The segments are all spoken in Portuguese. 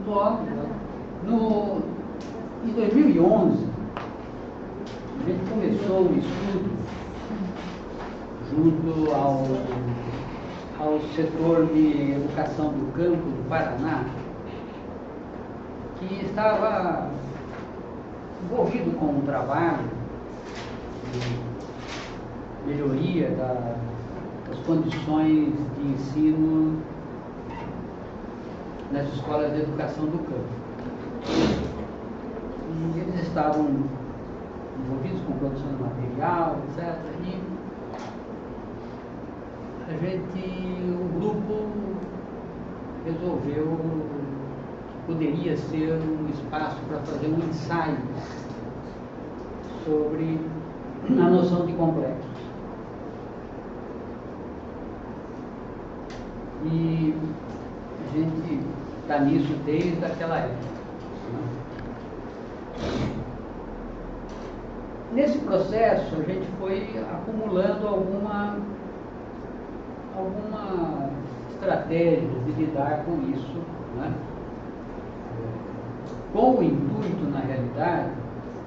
Bom, em 2011, a gente começou um estudo junto ao setor de educação do campo do Paraná, que estava envolvido com um trabalho de melhoria das condições de ensino nas escolas de educação do campo. E eles estavam envolvidos com produção de material, etc. E o grupo resolveu que poderia ser um espaço para fazer um ensaio sobre a noção de complexos. E a gente está nisso desde aquela época. Nesse processo, a gente foi acumulando alguma estratégia de lidar com isso, né? Com o intuito, na realidade,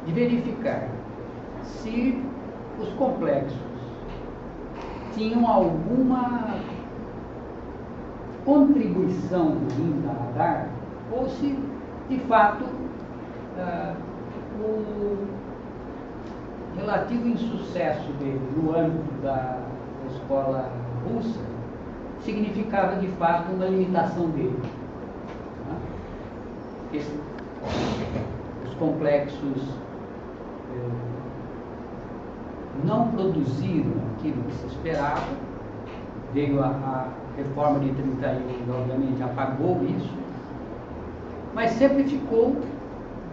de verificar se os complexos tinham alguma contribuição ainda a dar, ou se, de fato, o relativo insucesso dele no âmbito da escola russa significava, de fato, uma limitação dele. Os complexos não produziram aquilo que se esperava, veio a reforma de 31 e, obviamente, apagou isso, mas sempre ficou,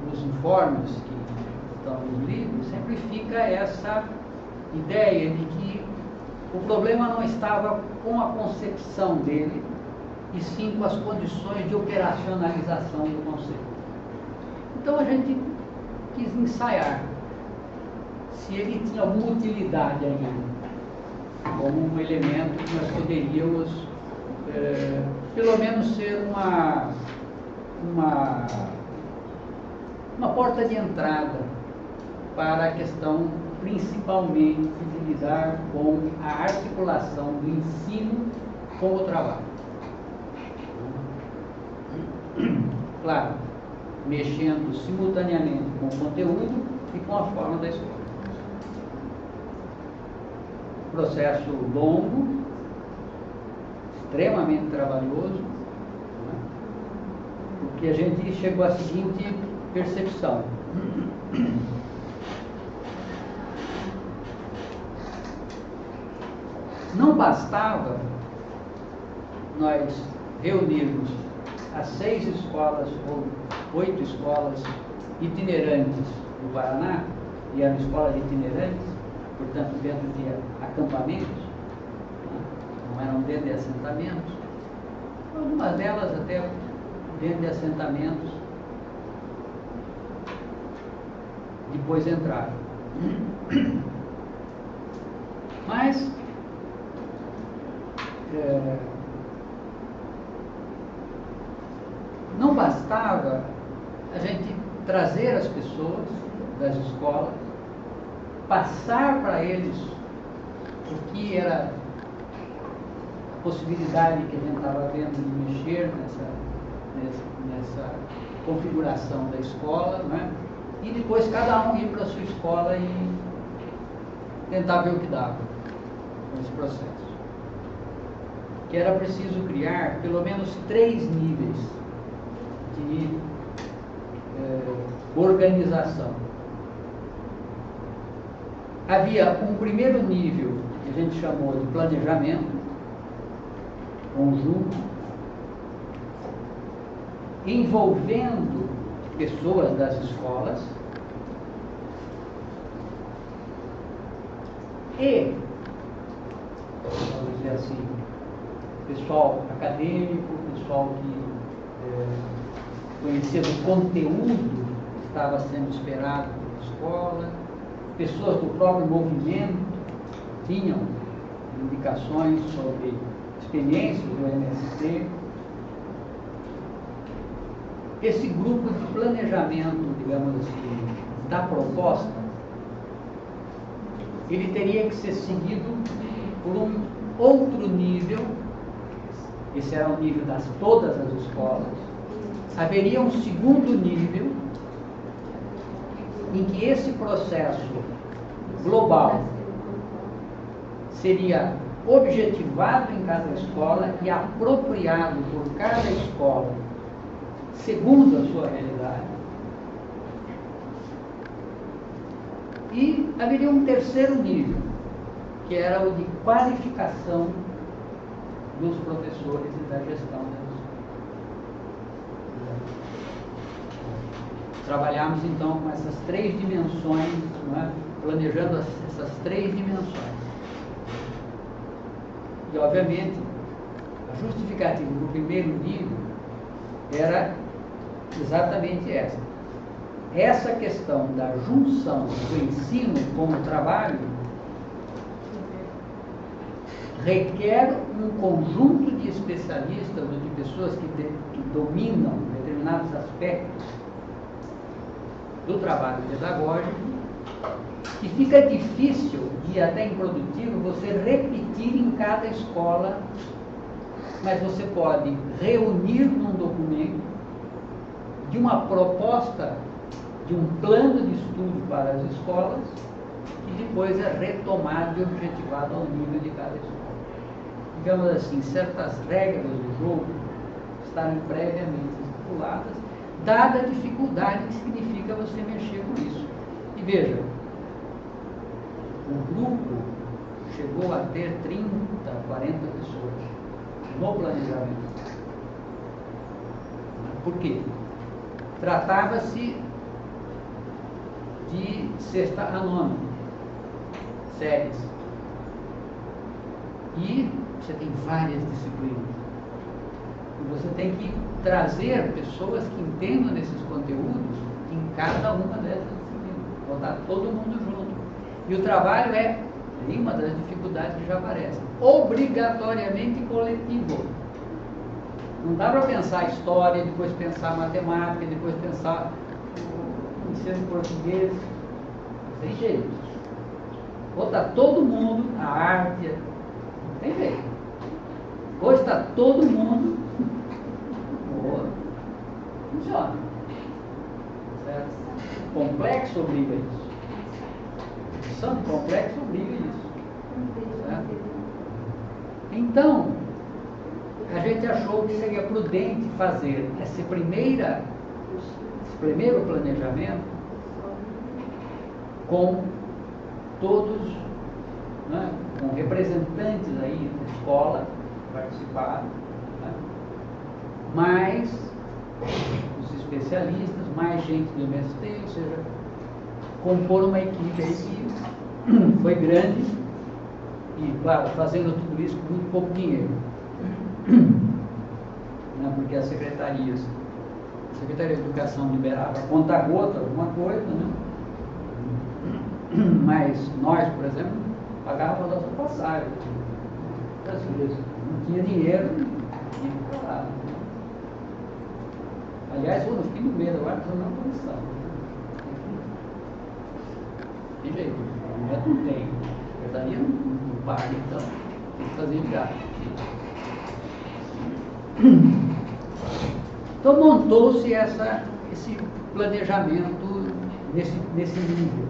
nos informes que estão nos livros, sempre fica essa ideia de que o problema não estava com a concepção dele, e sim com as condições de operacionalização do conceito. Então a gente quis ensaiar se ele tinha alguma utilidade ainda, como um elemento que nós poderíamos, pelo menos, ser uma porta de entrada para a questão, principalmente, de lidar com a articulação do ensino com o trabalho. Claro, mexendo simultaneamente com o conteúdo e com a forma da escola. Processo longo, extremamente trabalhoso, né? Porque a gente chegou à seguinte percepção: não bastava nós reunirmos as 6 escolas ou 8 escolas itinerantes do Paraná, e eram escolas itinerantes, portanto dentro de acampamentos, né? Não eram dentro de assentamentos, algumas delas até dentro de assentamentos, depois entraram. Mas não bastava a gente trazer as pessoas das escolas, passar para eles o que era a possibilidade que a gente estava vendo de mexer nessa configuração da escola, né? E depois cada um ir para a sua escola e tentar ver o que dava nesse processo. Que era preciso criar pelo menos 3 níveis de organização. Havia um primeiro nível que a gente chamou de planejamento conjunto, envolvendo pessoas das escolas e, vamos dizer assim, pessoal acadêmico, pessoal que conhecia do conteúdo que estava sendo esperado pela escola, pessoas do próprio movimento tinham indicações sobre experiências do MST, esse grupo de planejamento, digamos assim, da proposta, ele teria que ser seguido por um outro nível. Esse era o nível das todas as escolas. Haveria um segundo nível em que esse processo global seria objetivado em cada escola e apropriado por cada escola segundo a sua realidade. E haveria um terceiro nível, que era o de qualificação dos professores e da gestão da escola. Trabalhamos então com essas três dimensões, né? Planejando essas três dimensões. E obviamente a justificativa do primeiro nível era exatamente essa questão da junção do ensino com o trabalho requer um conjunto de especialistas ou de pessoas que dominam determinados aspectos do trabalho pedagógico, que fica difícil e até improdutivo você repetir em cada escola, mas você pode reunir num documento de uma proposta, de um plano de estudo para as escolas, que depois é retomado e objetivado ao nível de cada escola. Digamos assim, certas regras do jogo estarem previamente estipuladas, dada a dificuldade que significa você mexer com isso. E veja, o grupo chegou a ter 30, 40 pessoas no planejamento. Por quê? Tratava-se de sexta a nona séries. E você tem várias disciplinas. E você tem que trazer pessoas que entendam desses conteúdos em cada uma dessas disciplinas. Botar todo mundo junto. E o trabalho é uma das dificuldades que já aparecem. Obrigatoriamente coletivo. Não dá para pensar história, depois pensar matemática, depois pensar ensino português. Não tem jeito. Ou está todo mundo, a arte, não tem jeito. Ou está todo mundo, ou funciona. Certo? Complexo obriga isso. Edição de complexo obriga isso. Certo? Então, a gente achou que seria prudente fazer esse primeiro planejamento com todos, né, com representantes aí da escola participaram, né, mais os especialistas, mais gente do MST, ou seja, compor uma equipe aí que foi grande e, claro, fazendo tudo isso com muito pouco dinheiro. Né, porque a Secretaria de Educação liberava conta-gota alguma coisa, né? Mas nós, por exemplo, pagávamos a nossa passagem. Às vezes não tinha dinheiro, tinha que pagar. Aliás, no fim do mês agora estamos na comissão. Tem jeito, não tem. A Secretaria não paga, então tem que fazer virar. Então montou-se esse planejamento nesse nível.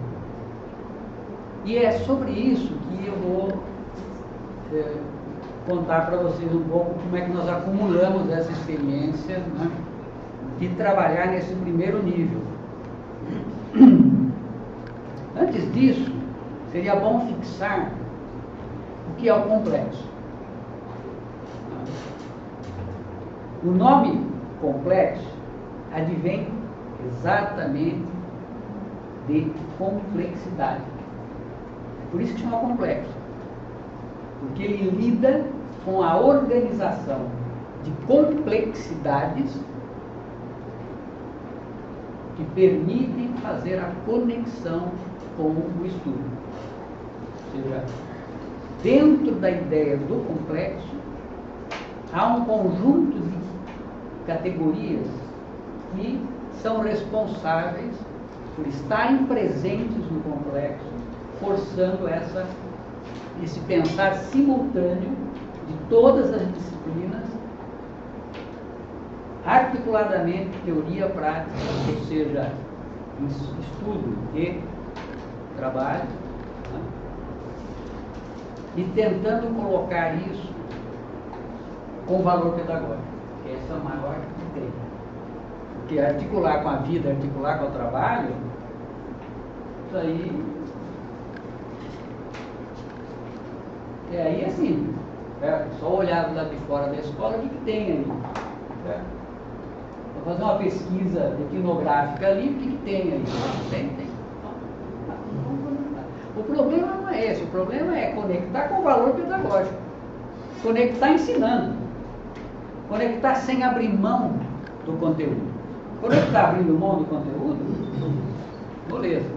E é sobre isso que eu vou contar para vocês um pouco como é que nós acumulamos essa experiência, né, de trabalhar nesse primeiro nível. Antes disso, seria bom fixar o que é o complexo. O nome complexo advém exatamente de complexidade. É por isso que chama complexo. Porque ele lida com a organização de complexidades que permitem fazer a conexão com o estudo. Ou seja, dentro da ideia do complexo, há um conjunto de categorias que são responsáveis por estarem presentes no complexo, forçando esse pensar simultâneo de todas as disciplinas, articuladamente, teoria, prática, ou seja, estudo e trabalho, né? E tentando colocar isso com valor pedagógico, que esse é o maior que tem. Porque articular com a vida, articular com o trabalho, isso aí é simples. Só olhar do lado de fora da escola, o que tem ali? Vou fazer uma pesquisa etnográfica ali, o que tem ali? Tem. O problema não é esse, o problema é conectar com o valor pedagógico. Conectar ensinando. Conectar sem abrir mão do conteúdo. Conectar abrindo mão do conteúdo, moleza.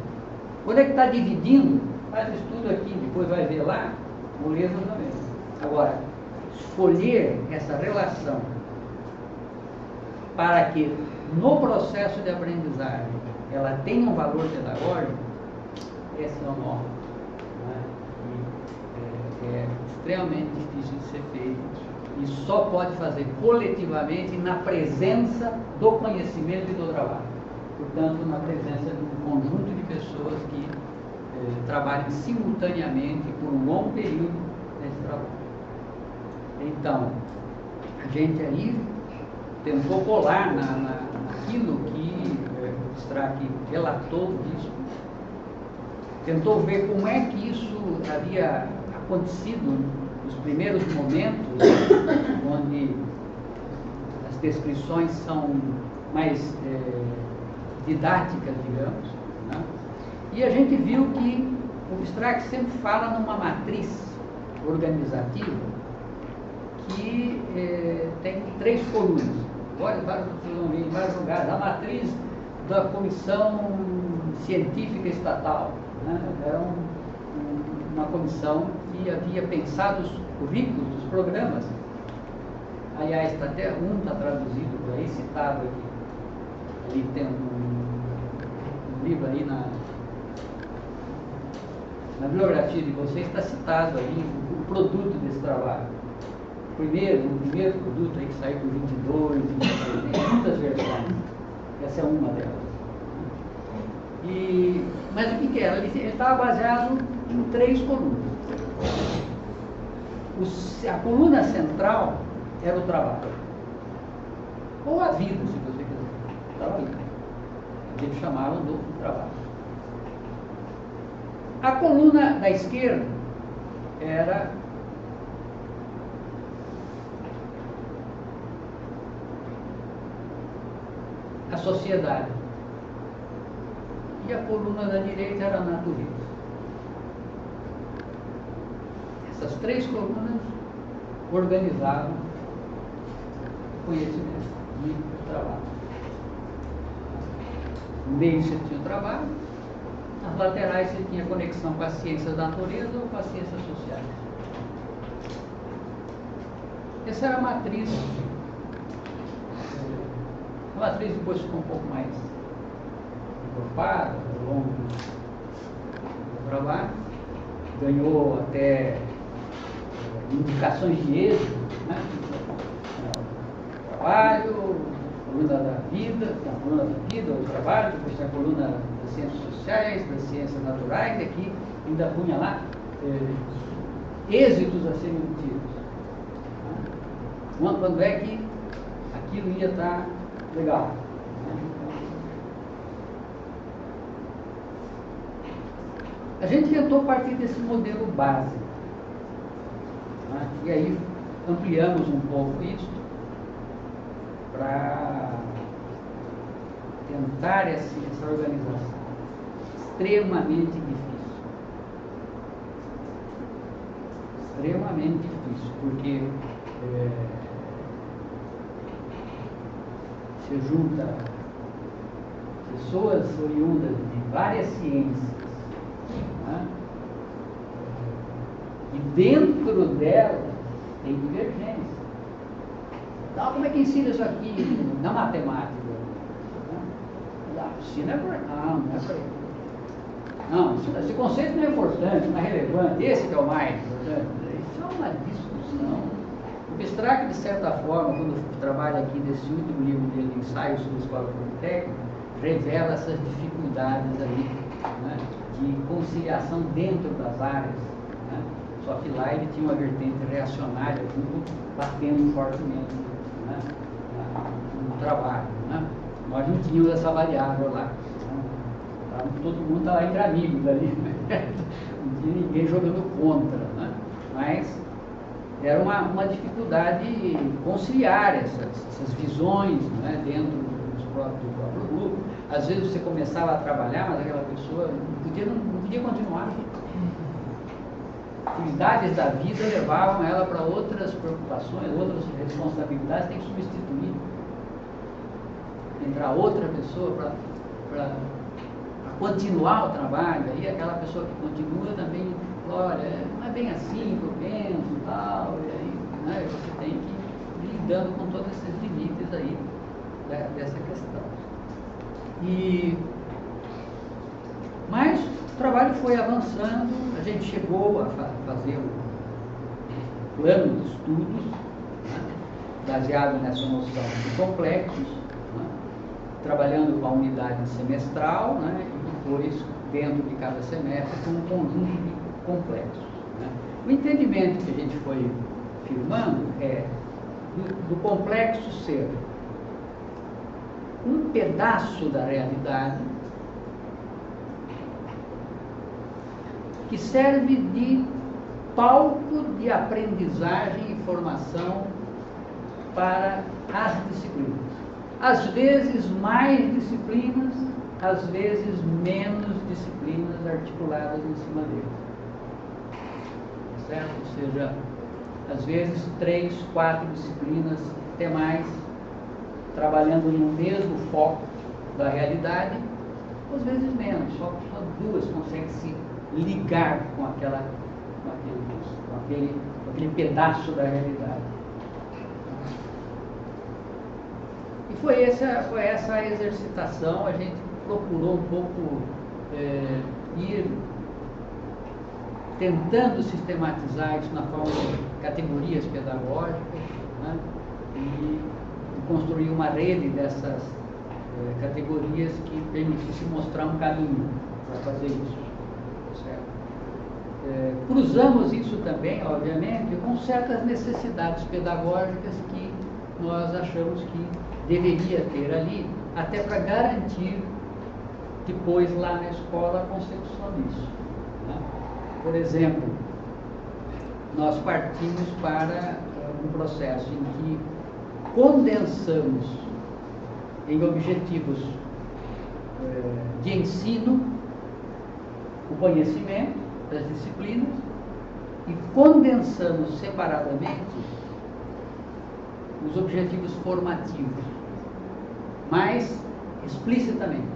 Conectar dividindo, faz o estudo aqui, depois vai ver lá, moleza também. Agora, escolher essa relação para que no processo de aprendizagem ela tenha um valor pedagógico, esse é o nó, né? É extremamente difícil de ser feito e só pode fazer coletivamente na presença do conhecimento e do trabalho. Portanto, na presença de um conjunto de pessoas que trabalhem simultaneamente por um longo período nesse trabalho. Então, a gente aí tentou colar naquilo que o Strack relatou disso, tentou ver como é que isso havia acontecido nos primeiros momentos, onde as descrições são mais didáticas, digamos, né? E a gente viu que o Strack sempre fala numa matriz organizativa que tem 3 colunas. Vocês vão ver em vários lugares. A matriz da Comissão Científica Estatal, né? Era uma comissão que havia pensado os currículos dos programas. Aliás, até um está traduzido por aí, citado aqui. Ali tem um livro aí na bibliografia de vocês, está citado aí o produto desse trabalho. O primeiro produto aí que saiu por 22, 23, tem muitas versões. Essa é uma delas. Mas o que era? Ele estava baseado em 3 colunas. A coluna central era o trabalho. Ou a vida, se você quiser. Estava ali. Eles chamaram do trabalho. A coluna da esquerda era a sociedade. E a coluna da direita era a natureza. Essas 3 colunas organizavam o conhecimento e o trabalho. No meio você tinha o trabalho, nas laterais você tinha conexão com as ciências da natureza ou com as ciências sociais. Essa era a matriz. A matriz depois ficou um pouco mais encorpada ao longo do trabalho, ganhou até indicações de êxito, né? Trabalho, coluna da vida, a coluna da vida, o trabalho, depois tem a coluna das ciências sociais, das ciências naturais, e aqui ainda punha lá êxitos a serem obtidos. Quando é que aquilo ia estar legal. A gente tentou partir desse modelo básico, né? E aí ampliamos um pouco isso para tentar essa organização extremamente difícil. Extremamente difícil, porque você junta pessoas oriundas de várias ciências, né? E dentro delas tem divergência. Então, como é que ensina isso aqui na matemática? a piscina é importante. Não é para ele. Não, esse conceito não é importante, não é relevante, esse que é o mais importante. Isso é uma discussão. O Bistráck, de certa forma, quando trabalha aqui nesse último livro dele, Ensaios sobre a Escola Politécnica, revela essas dificuldades ali, né, de conciliação dentro das áreas. Né? Só que lá ele tinha uma vertente reacionária, tudo batendo fortemente, né, no trabalho. Né? Nós não tínhamos essa variável lá. Todo mundo estava entre amigos ali, né? Não tinha ninguém jogando contra, né? Mas era uma dificuldade conciliar essas visões, né, dentro do próprio grupo. Às vezes você começava a trabalhar, mas aquela pessoa não podia continuar. Atividades da vida levavam ela para outras preocupações, outras responsabilidades, tem que substituir. Entrar outra pessoa para continuar o trabalho, aí aquela pessoa que continua também, olha, não é bem assim que eu penso e tal, e aí, né, você tem que ir lidando com todos esses limites aí, né, dessa questão. Mas o trabalho foi avançando, a gente chegou a fazer um plano de estudos, né, baseado nessa noção de complexos, né, trabalhando com a unidade semestral, né, depois, dentro de cada semestre, com um conjunto de complexos. Né? O entendimento que a gente foi firmando é do complexo ser um pedaço da realidade que serve de palco de aprendizagem e formação para as disciplinas. Às vezes mais disciplinas, às vezes menos disciplinas articuladas em cima dele. Certo? Ou seja, às vezes 3, 4 disciplinas, até mais, trabalhando no mesmo foco da realidade, às vezes menos, só 2 conseguem se ligar com aquele pedaço da realidade. E foi essa exercitação, a gente procurou um pouco ir tentando sistematizar isso na forma de categorias pedagógicas, né, e construir uma rede dessas categorias que permitisse mostrar um caminho para fazer isso. Certo? Cruzamos isso também, obviamente, com certas necessidades pedagógicas que nós achamos que deveria ter ali, até para garantir depois lá na escola a consecução disso. Né? Por exemplo, nós partimos para um processo em que condensamos em objetivos de ensino o conhecimento das disciplinas e condensamos separadamente os objetivos formativos, mais explicitamente,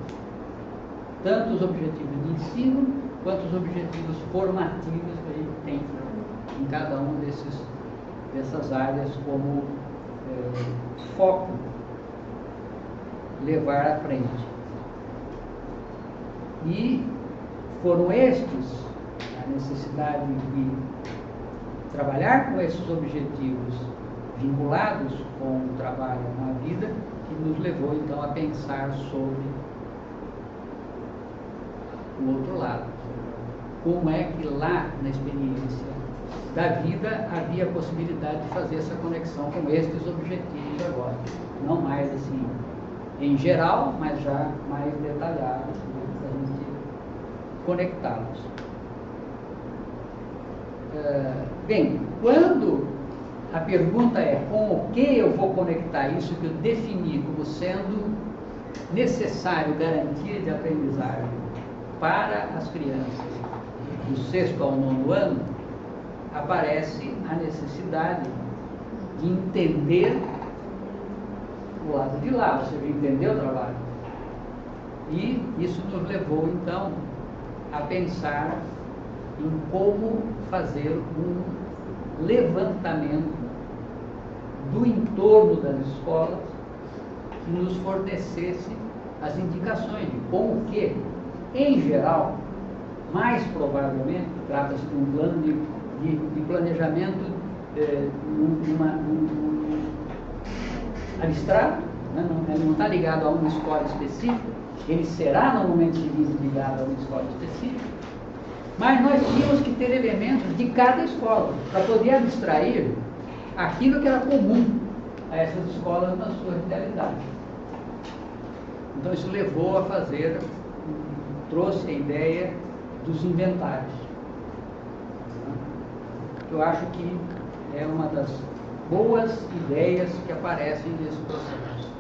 tanto os objetivos de ensino quanto os objetivos formativos que a gente tem em cada um dessas áreas como foco, levar à frente. E foram estes a necessidade de trabalhar com esses objetivos vinculados com o trabalho na vida que nos levou então a pensar sobre o outro lado. Como é que lá na experiência da vida havia a possibilidade de fazer essa conexão com estes objetivos agora. Não mais assim em geral, mas já mais detalhados, para a gente conectá-los. Bem, quando a pergunta é com o que eu vou conectar isso que eu defini como sendo necessário garantia de aprendizagem para as crianças do 6º ao 9º ano, aparece a necessidade de entender o lado de lá, ou seja, entender o trabalho. E isso nos levou, então, a pensar em como fazer um levantamento do entorno das escolas que nos fornecesse as indicações de como que, em geral, mais provavelmente, trata-se de um plano de planejamento abstrato, né? Ele não está ligado a uma escola específica, ele será no momento seguinte ligado a uma escola específica, mas nós tínhamos que ter elementos de cada escola, para poder abstrair aquilo que era comum a essas escolas na sua realidade. Então isso levou a fazer, trouxe a ideia dos inventários. Eu acho que é uma das boas ideias que aparecem nesse processo.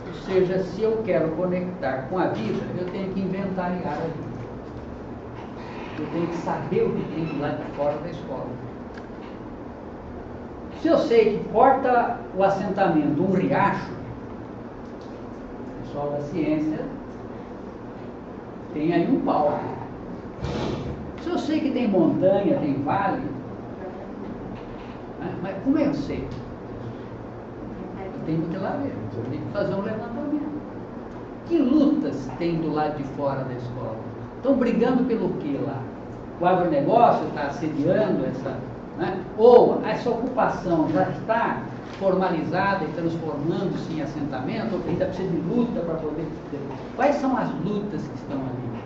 Ou seja, se eu quero conectar com a vida, eu tenho que inventariar a vida. Eu tenho que saber o que tem do lado de fora da escola. Se eu sei que corta o assentamento um riacho, o pessoal da ciência tem aí um palco. Se eu sei que tem montanha, tem vale, mas como eu sei? Eu tenho que ir lá ver, eu tenho que fazer um levantamento. Que lutas tem do lado de fora da escola? Estão brigando pelo que lá? O agronegócio está assediando essa... Né? Ou essa ocupação já está formalizada e transformando-se em assentamento, ou ainda precisa de luta para poder... Quais são as lutas que estão ali?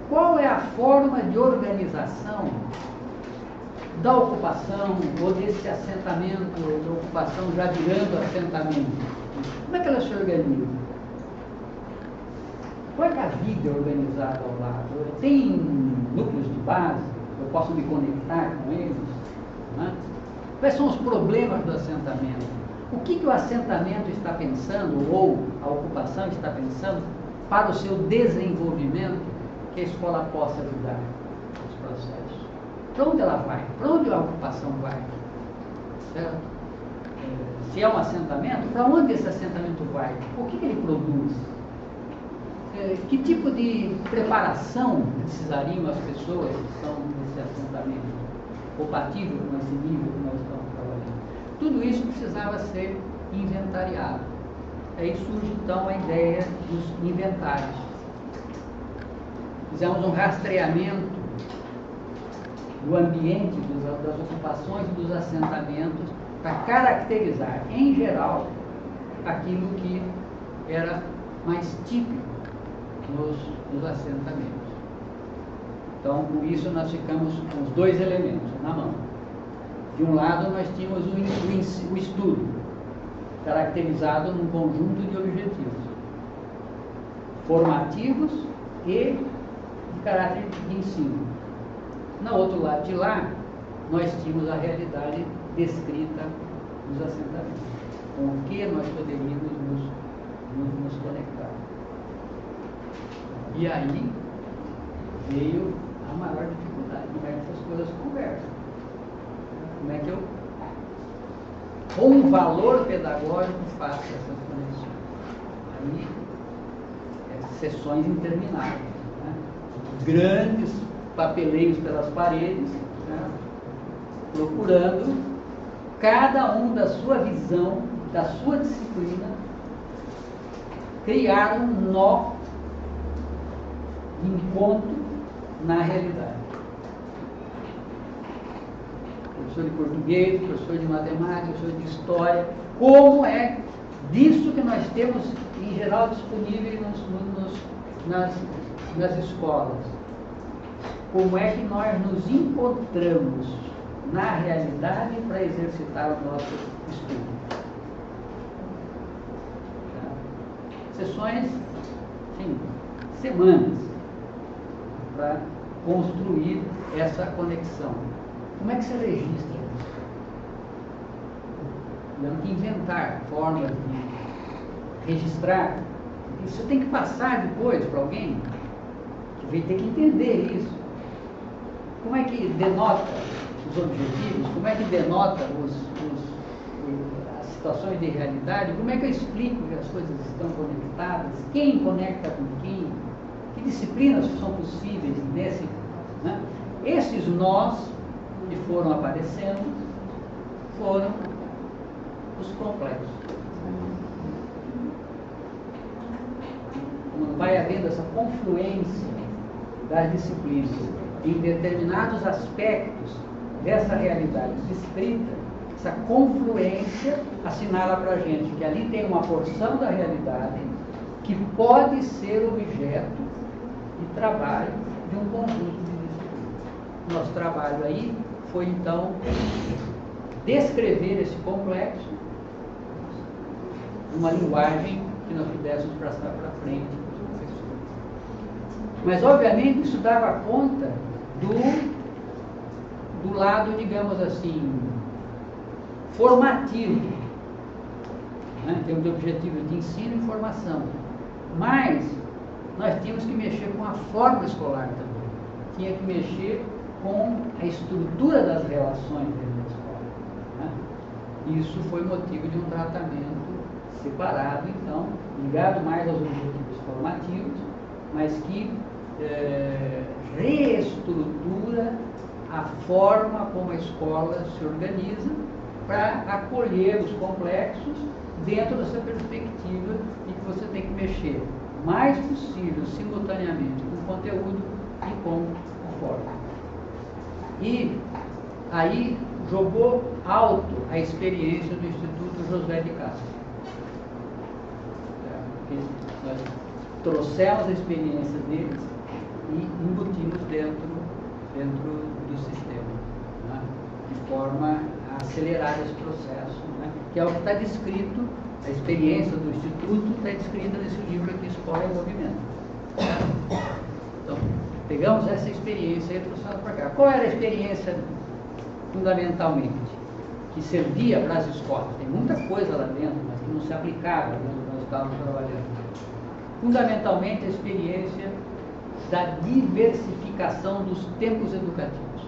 Qual é a forma de organização da ocupação, ou desse assentamento, ou da ocupação já virando assentamento? Como é que ela se organiza? Qual é a vida organizada ao lado? Tem núcleos de base? Eu posso me conectar com eles? Né? Quais são os problemas do assentamento? O que o assentamento está pensando, ou a ocupação está pensando, para o seu desenvolvimento, que a escola possa ajudar nos processos? Para onde ela vai? Para onde a ocupação vai? Certo? Se é um assentamento, para onde esse assentamento vai? O que ele produz? Que tipo de preparação precisariam as pessoas que estão nesse assentamento, compatível com esse nível que nós estamos trabalhando? Tudo isso precisava ser inventariado. Aí surge então a ideia dos inventários. Fizemos um rastreamento do ambiente, das ocupações e dos assentamentos, para caracterizar, em geral, aquilo que era mais típico nos assentamentos. Então, com isso, nós ficamos com os dois elementos na mão. De um lado, nós tínhamos o estudo, caracterizado num conjunto de objetivos formativos e de caráter de ensino. No outro lado de lá, nós tínhamos a realidade descrita nos assentamentos, com o que nós poderíamos nos conectar. E aí veio a maior dificuldade, como é que essas coisas conversam. Como é que eu, com um valor pedagógico, faço essas conexões. Aí, sessões intermináveis, né? Grandes papeleios pelas paredes, né? Procurando, cada um da sua visão, da sua disciplina, criar um nó de encontro na realidade. Professor de português, professor de matemática, professor de história, como é disso que nós temos em geral disponível nas escolas. Como é que nós nos encontramos na realidade para exercitar o nosso estudo. Tá? Sessões, sim, semanas, para construir essa conexão. Como é que se registra isso? Temos que inventar formas de registrar. Isso tem que passar depois para alguém que vai ter que entender isso. Como é que denota os objetivos? Como é que denota as situações de realidade? Como é que eu explico que as coisas estão conectadas? Quem conecta com quem? Que disciplinas são possíveis nesse... Né? Esses nós que foram aparecendo foram os complexos. quando vai havendo essa confluência das disciplinas em determinados aspectos dessa realidade descrita, essa confluência assinala para a gente que ali tem uma porção da realidade que pode ser objeto de trabalho de um conjunto de disciplinas. Nosso trabalho aí foi, então, descrever esse complexo numa linguagem que nós pudéssemos passar para frente para os professores. Mas, obviamente, isso dava conta do lado, digamos assim, formativo, né? Em termos de objetivo de ensino e formação. Mas nós tínhamos que mexer com a forma escolar também. Tinha que mexer com a estrutura das relações dentro da escola, né? Isso foi motivo de um tratamento separado, então, ligado mais aos objetivos formativos, mas que reestrutura a forma como a escola se organiza para acolher os complexos dentro dessa perspectiva de que você tem que mexer o mais possível, simultaneamente, com o conteúdo e com a forma. E aí jogou alto a experiência do Instituto Josué de Castro. Nós trouxemos a experiência deles e embutimos dentro do sistema, né? De forma a acelerar esse processo, né? Que é o que está descrito, a experiência do Instituto está descrita nesse livro aqui, Escola em Movimento. Então, pegamos essa experiência e trouxemos para cá. Qual era a experiência, fundamentalmente, que servia para as escolas? Tem muita coisa lá dentro, mas que não se aplicava quando nós estávamos trabalhando. Fundamentalmente, a experiência da diversificação dos tempos educativos.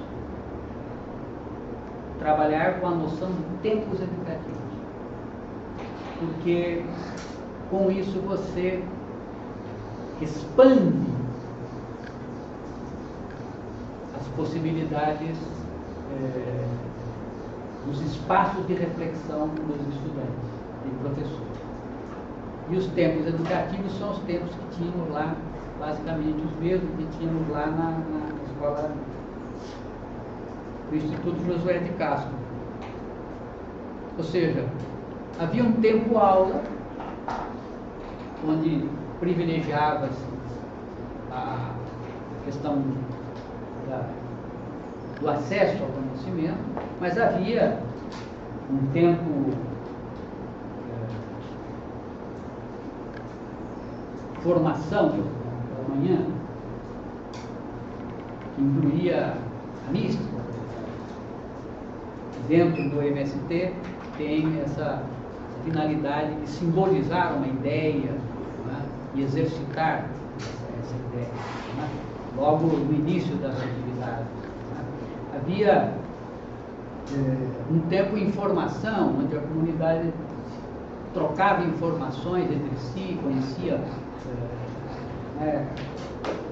Trabalhar com a noção de tempos educativos. Porque com isso você expande as possibilidades, os espaços de reflexão dos estudantes e professores. E os tempos educativos são os tempos que tínhamos lá, basicamente os mesmos que tínhamos lá na escola do Instituto Josué de Castro. Ou seja, havia um tempo aula onde privilegiava-se a questão do acesso ao conhecimento, mas havia um tempo formação da manhã, que incluía a mística. Dentro do MST tem essa finalidade de simbolizar uma ideia, né? E exercitar essa ideia, né? Logo no início das atividades, né? Havia um tempo em formação, onde a comunidade trocava informações entre si, conhecia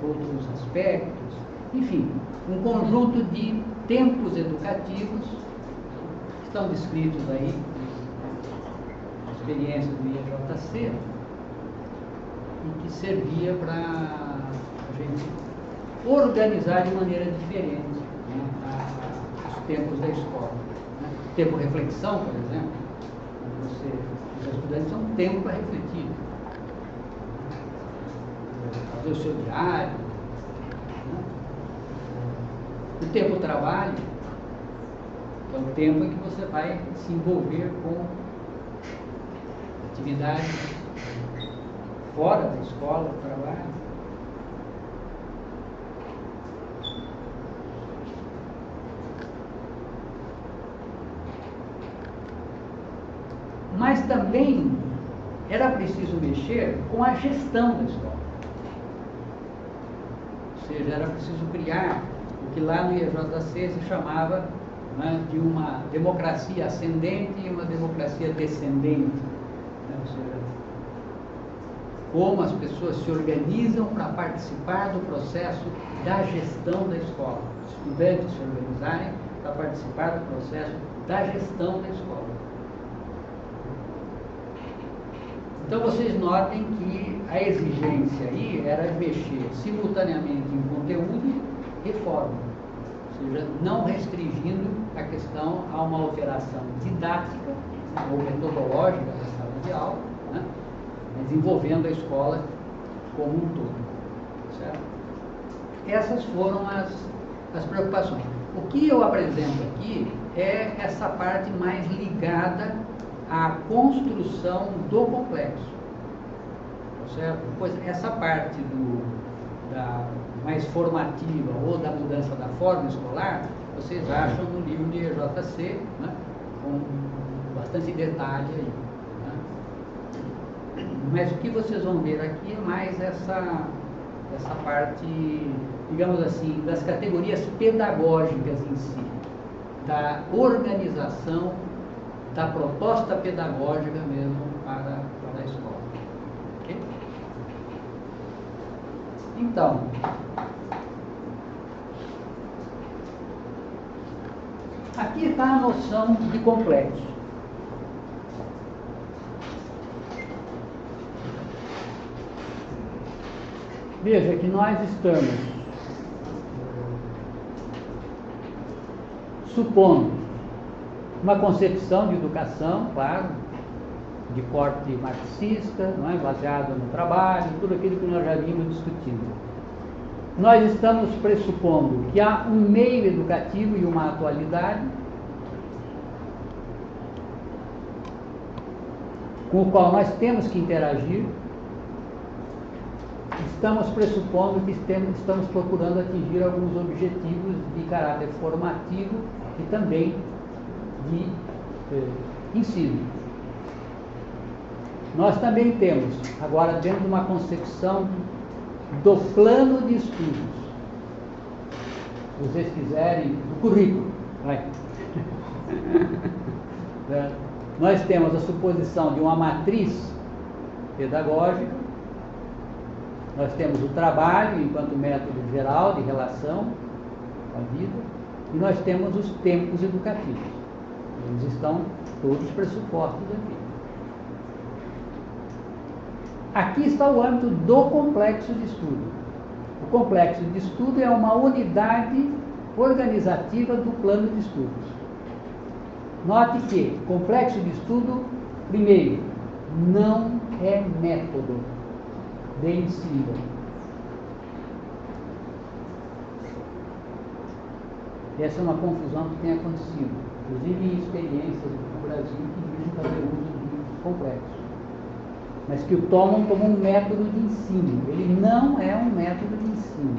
outros aspectos, enfim, um conjunto de tempos educativos que estão descritos aí na experiência do IEJC e que servia para a gente organizar de maneira diferente, né, os tempos da escola, né? Tempo reflexão, por exemplo, os estudantes são um tempo para refletir, fazer o seu diário, né? O tempo trabalho é o tempo em que você vai se envolver com atividades fora da escola, do trabalho. Mas também era preciso mexer com a gestão da escola. Ou seja, era preciso criar o que lá no IEJC se chamava, né, de uma democracia ascendente e uma democracia descendente. Né? Ou seja, como as pessoas se organizam para participar do processo da gestão da escola. Os estudantes se organizarem para participar do processo da gestão da escola. Então vocês notem que a a exigência aí era mexer simultaneamente em conteúdo e forma, ou seja, não restringindo a questão a uma alteração didática ou metodológica da sala de aula, né? Mas envolvendo a escola como um todo, certo? Essas foram as preocupações. O que eu apresento aqui é essa parte mais ligada à construção do complexo, certo? Pois essa parte da mais formativa ou da mudança da forma escolar, vocês acham no livro de EJC, né? Com bastante detalhe aí, né? Mas o que vocês vão ver aqui é mais essa parte, digamos assim, das categorias pedagógicas em si, da organização, da proposta pedagógica mesmo para a escola. Okay? Então, aqui está a noção de complexo. Veja que nós estamos supondo uma concepção de educação, claro, de corte marxista, não é? Baseado no trabalho, tudo aquilo que nós já vimos discutindo. Nós estamos pressupondo que há um meio educativo e uma atualidade com o qual nós temos que interagir. Estamos pressupondo que estamos procurando atingir alguns objetivos de caráter formativo e também de ensino. Nós também temos, agora dentro de uma concepção do plano de estudos, se vocês quiserem, do currículo, vai. Nós temos a suposição de uma matriz pedagógica. Nós temos o trabalho enquanto método geral de relação com a vida, e nós temos os tempos educativos. Eles estão todos pressupostos aqui. Aqui está o âmbito do complexo de estudo. O complexo de estudo é uma unidade organizativa do plano de estudos. Note que complexo de estudo, primeiro, não é método de ensino. Essa é uma confusão que tem acontecido, inclusive em experiências no Brasil que dizem fazer uso de livros complexos, mas que o tomam como um método de ensino. Ele não é um método de ensino.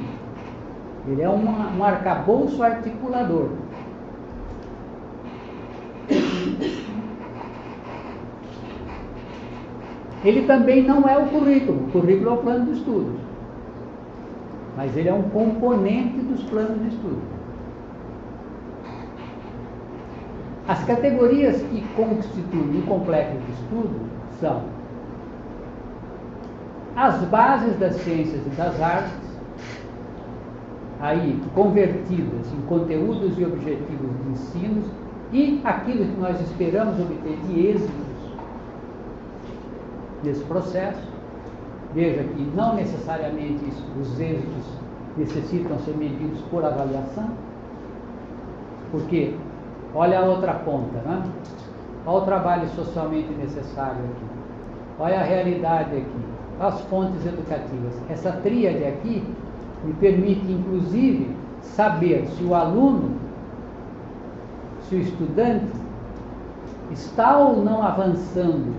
Ele é um arcabouço articulador. Ele também não é o currículo. O currículo é o plano de estudos. Mas ele é um componente dos planos de estudo. As categorias que constituem o complexo de estudo são as bases das ciências e das artes, aí convertidas em conteúdos e objetivos de ensino, e aquilo que nós esperamos obter de êxitos nesse processo. Veja que não necessariamente os êxitos necessitam ser medidos por avaliação, porque olha a outra ponta, né? Olha o trabalho socialmente necessário aqui, olha a realidade aqui, as fontes educativas. Essa tríade aqui me permite, inclusive, saber se o aluno, se o estudante está ou não avançando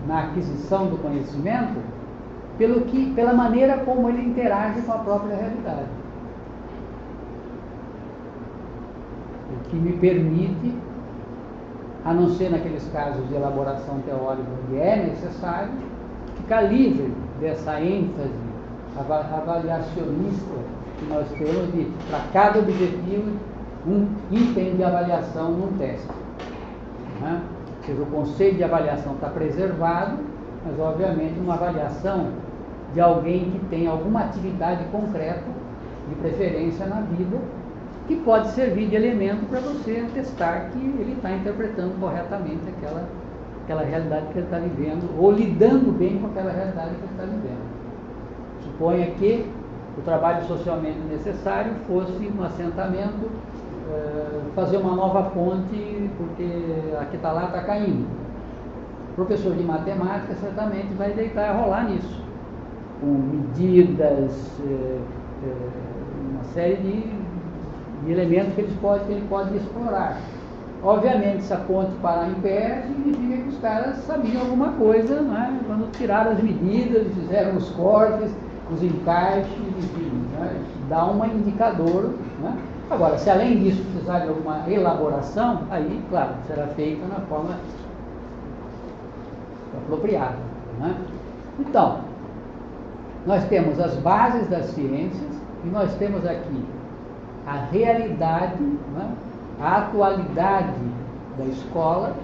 na aquisição do conhecimento pela maneira como ele interage com a própria realidade. O que me permite, a não ser naqueles casos de elaboração teórica onde é necessário, ficar livre dessa ênfase avaliacionista que nós temos de, para cada objetivo, um item de avaliação num teste. Né? Ou seja, o conceito de avaliação está preservado, mas obviamente uma avaliação de alguém que tem alguma atividade concreta, de preferência na vida, que pode servir de elemento para você atestar que ele está interpretando corretamente aquela realidade que ele está vivendo, ou lidando bem com aquela realidade que ele está vivendo. Suponha que o trabalho socialmente necessário fosse um assentamento, fazer uma nova ponte, porque a que está lá está caindo. O professor de matemática certamente vai deitar e rolar nisso, com medidas, uma série de elementos que ele pode explorar. Obviamente, se a ponte parar em pé, significa que os caras sabiam alguma coisa, né? Quando tiraram as medidas, fizeram os cortes, os encaixes, enfim, né? Dá um indicador, né? Agora, se além disso precisar de alguma elaboração, aí, claro, será feita na forma apropriada, né? Então, nós temos as bases das ciências e nós temos aqui a realidade, né? A atualidade da escola,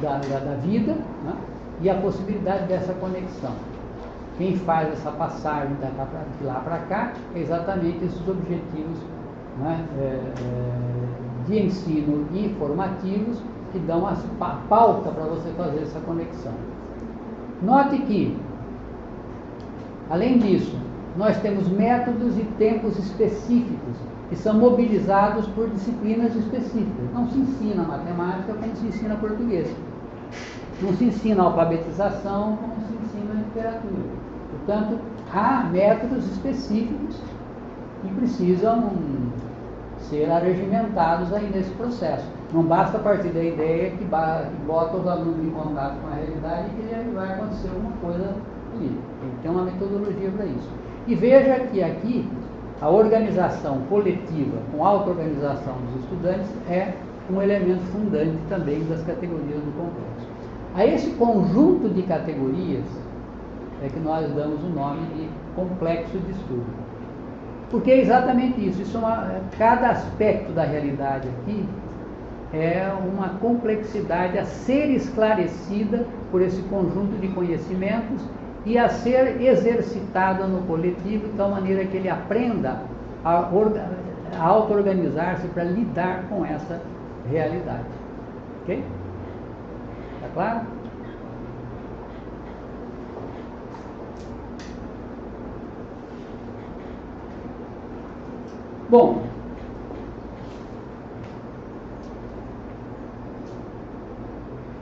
da vida, né? E a possibilidade dessa conexão. Quem faz essa passagem de lá para cá é exatamente esses objetivos, né? De ensino e formativos que dão a pauta para você fazer essa conexão. Note que, além disso, nós temos métodos e tempos específicos que são mobilizados por disciplinas específicas. Não se ensina matemática como se ensina português. Não se ensina alfabetização como se ensina literatura. Portanto, há métodos específicos que precisam ser arregimentados aí nesse processo. Não basta partir da ideia que bota os alunos em contato com a realidade e que vai acontecer alguma coisa ali. Tem que ter uma metodologia para isso. E veja que aqui a organização coletiva com auto-organização dos estudantes é um elemento fundante também das categorias do complexo. A esse conjunto de categorias é que nós damos o nome de complexo de estudo. Porque é exatamente isso. Cada aspecto da realidade aqui é uma complexidade a ser esclarecida por esse conjunto de conhecimentos e a ser exercitada no coletivo de tal maneira que ele aprenda a auto-organizar-se para lidar com essa realidade. Ok? Está claro? Bom,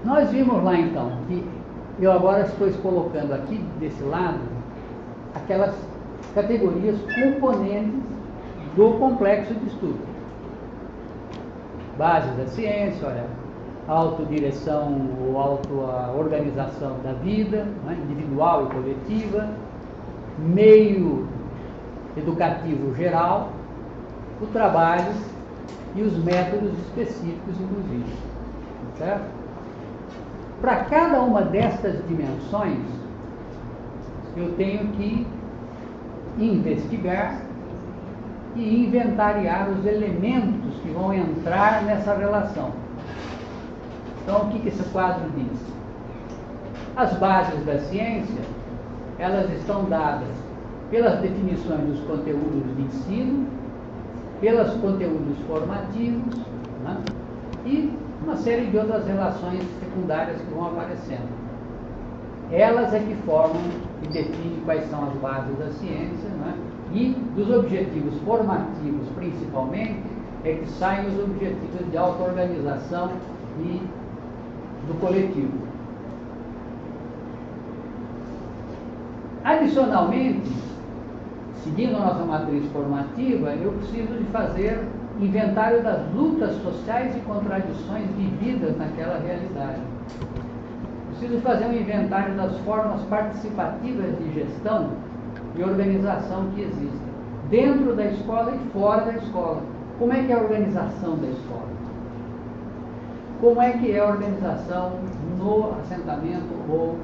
nós vimos lá então que eu agora estou colocando aqui desse lado aquelas categorias componentes do complexo de estudo. Bases da ciência, olha, autodireção ou auto-organização da vida, né, individual e coletiva, meio educativo geral, o trabalho e os métodos específicos, inclusive. Certo? Para cada uma destas dimensões, eu tenho que investigar e inventariar os elementos que vão entrar nessa relação. Então, o que esse quadro diz? As bases da ciência, elas estão dadas pelas definições dos conteúdos de ensino, pelos conteúdos formativos, né? E uma série de outras relações secundárias que vão aparecendo. Elas é que formam e definem quais são as bases da ciência, né? E dos objetivos formativos, principalmente, é que saem os objetivos de auto-organização e do coletivo. Adicionalmente, seguindo a nossa matriz formativa, eu preciso de fazer inventário das lutas sociais e contradições vividas naquela realidade. Preciso fazer um inventário das formas participativas de gestão e organização que existem, dentro da escola e fora da escola. Como é que é a organização da escola? Como é que é a organização no assentamento ou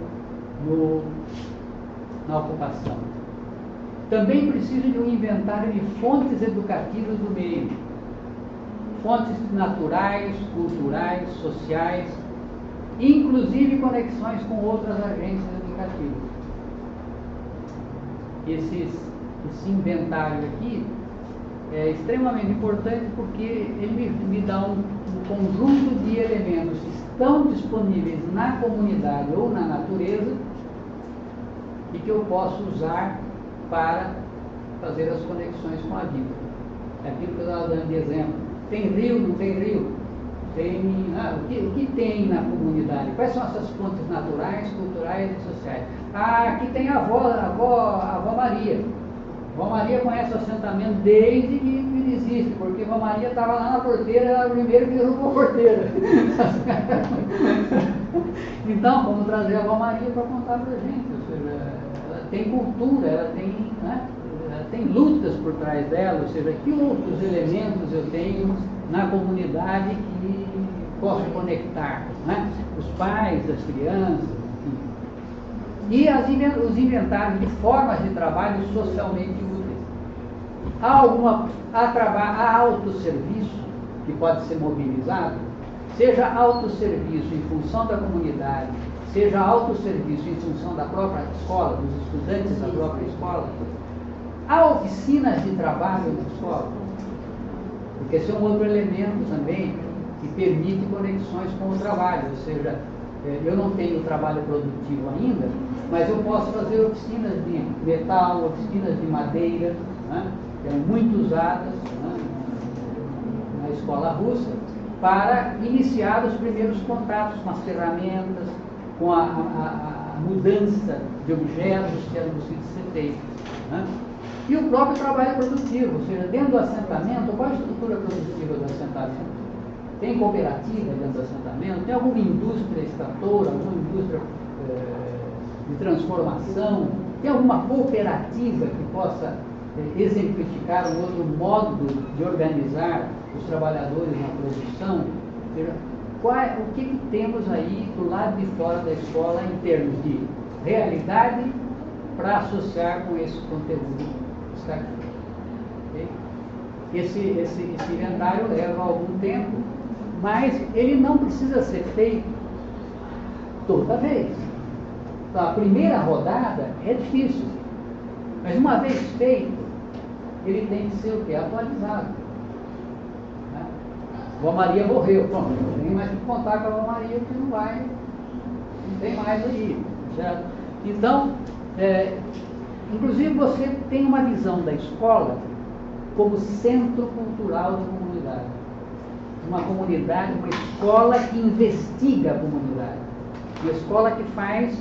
na ocupação? Também preciso de um inventário de fontes educativas do meio. Fontes naturais, culturais, sociais, inclusive conexões com outras agências educativas. Esse inventário aqui é extremamente importante porque ele me dá um conjunto de elementos estão disponíveis na comunidade ou na natureza e que eu posso usar para fazer as conexões com a vida. É aquilo que eu estava dando de exemplo. Tem rio, não tem rio? O que tem na comunidade? Quais são essas fontes naturais, culturais e sociais? Aqui tem a avó Maria. A avó Maria conhece o assentamento desde que ele existe, porque a avó Maria estava lá na porteira, ela primeiro que derrubou a porteira. Então, vamos trazer a avó Maria para contar para a gente. Ou seja, ela tem cultura, ela tem lutas por trás dela, ou seja, que outros elementos eu tenho na comunidade que posso conectar, né? Os pais, as crianças, enfim. E os inventários de formas de trabalho socialmente úteis. Há autosserviço que pode ser mobilizado, seja autosserviço em função da comunidade, seja autosserviço em função da própria escola, dos estudantes da própria escola. Há oficinas de trabalho na escola, porque esse é um outro elemento também que permite conexões com o trabalho, ou seja, eu não tenho trabalho produtivo ainda, mas eu posso fazer oficinas de metal, oficinas de madeira, né, que são muito usadas, né, na escola russa, para iniciar os primeiros contatos com as ferramentas, com a mudança de objetos que eram possíveis ser feitos. Né? E o próprio trabalho produtivo, ou seja, dentro do assentamento, qual a estrutura produtiva do assentamento? Tem cooperativa dentro do assentamento? Tem alguma indústria extratora, alguma indústria de transformação? Tem alguma cooperativa que possa exemplificar um outro modo de organizar os trabalhadores na produção? Ou seja, o que temos aí do lado de fora da escola em termos de realidade para associar com esse conteúdo? Está aqui. Okay? Esse inventário leva algum tempo, mas ele não precisa ser feito toda vez. Então, a primeira rodada é difícil, mas uma vez feito, ele tem que ser o quê? Atualizado. Né? A avó Maria morreu, pronto, não tem mais que contar com a avó Maria que não tem mais aí. Certo? Então, inclusive você tem uma visão da escola como centro cultural da comunidade. Uma comunidade, uma escola que investiga a comunidade. Uma escola que faz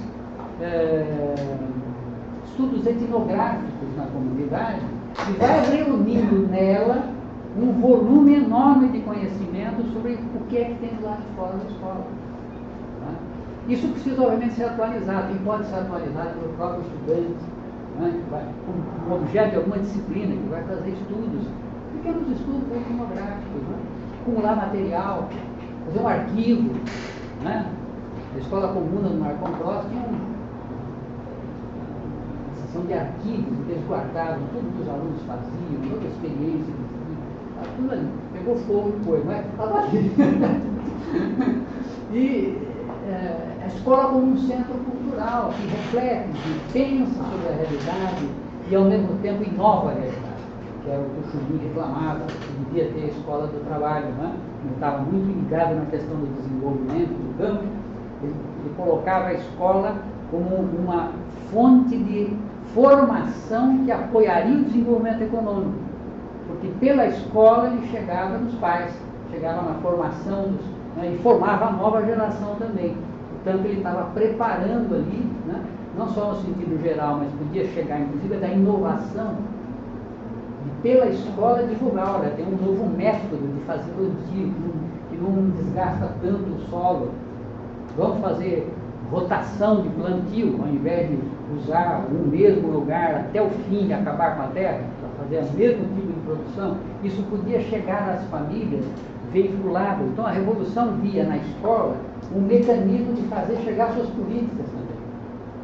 estudos etnográficos na comunidade e vai reunindo nela um volume enorme de conhecimento sobre o que é que tem lá de fora da escola. Tá? Isso precisa, obviamente, ser atualizado, e pode ser atualizado pelo próprio estudante, né? Como objeto de alguma disciplina, que vai fazer estudos, pequenos estudos etnográficos, né? Acumular material, fazer um arquivo. Né? A escola comuna do Marcon Prost tinha uma seção de arquivos, em que eles guardavam tudo que os alunos faziam, toda a experiência que eles tinham, tudo ali. Pegou fogo e foi, mas estava ali. E a escola como um centro cultural, que reflete, que pensa sobre a realidade e ao mesmo tempo inova a realidade, que é o que o Chubin reclamava, que devia ter a escola do trabalho, né? Ele estava muito ligado na questão do desenvolvimento do campo, ele colocava a escola como uma fonte de formação que apoiaria o desenvolvimento econômico, porque pela escola ele chegava nos pais, chegava na formação né, e formava a nova geração também. Portanto, ele estava preparando ali, né, não só no sentido geral, mas podia chegar inclusive da inovação, e pela escola divulgar, olha, tem um novo método de fazer plantio, que não desgasta tanto o solo. Vamos fazer rotação de plantio, ao invés de usar o mesmo lugar até o fim e acabar com a terra, para fazer o mesmo tipo de produção. Isso podia chegar às famílias veiculado. Então, a Revolução via na escola um mecanismo de fazer chegar suas políticas também,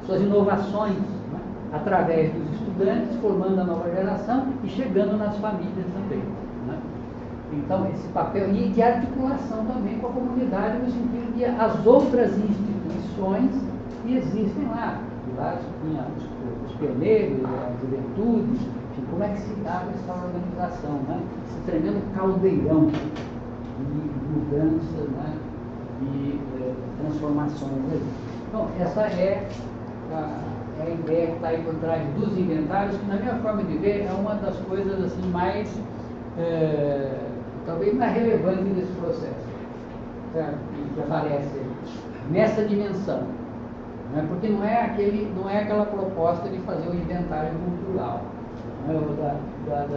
suas inovações, né? Através dos estudantes, formando a nova geração e chegando nas famílias também. Né? Então, esse papel, e de articulação também com a comunidade, no sentido de as outras instituições que existem lá. E lá tinha os pioneiros, a juventude, enfim, como é que se dava essa organização, né? Esse tremendo caldeirão de mudanças, né? de transformações ali. Então, essa é a ideia que está aí por trás dos inventários, que na minha forma de ver é uma das coisas assim mais, talvez mais relevantes desse processo, certo? Que aparece nessa dimensão. Né? Porque não é aquela proposta de fazer um inventário cultural, né?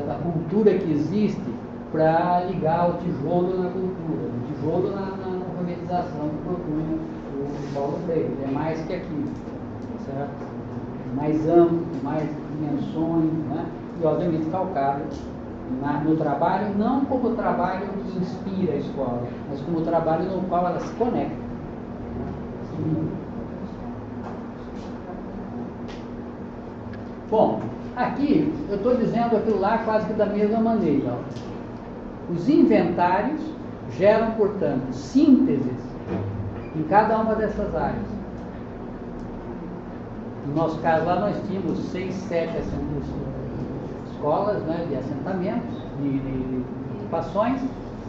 da cultura que existe para ligar o tijolo na cultura, o tijolo na alfabetização que propunha o Paulo Freire. É mais que aquilo, certo? Mais amplo, mais dimensões, né? E obviamente calcado no trabalho, não como o trabalho que inspira a escola, mas como o trabalho no qual ela se conecta. Bom, aqui eu estou dizendo aquilo lá quase que da mesma maneira. Ó. Os inventários geram, portanto, sínteses em cada uma dessas áreas. No nosso caso lá nós tínhamos 6, 7 escolas, né, de assentamentos, de ocupações,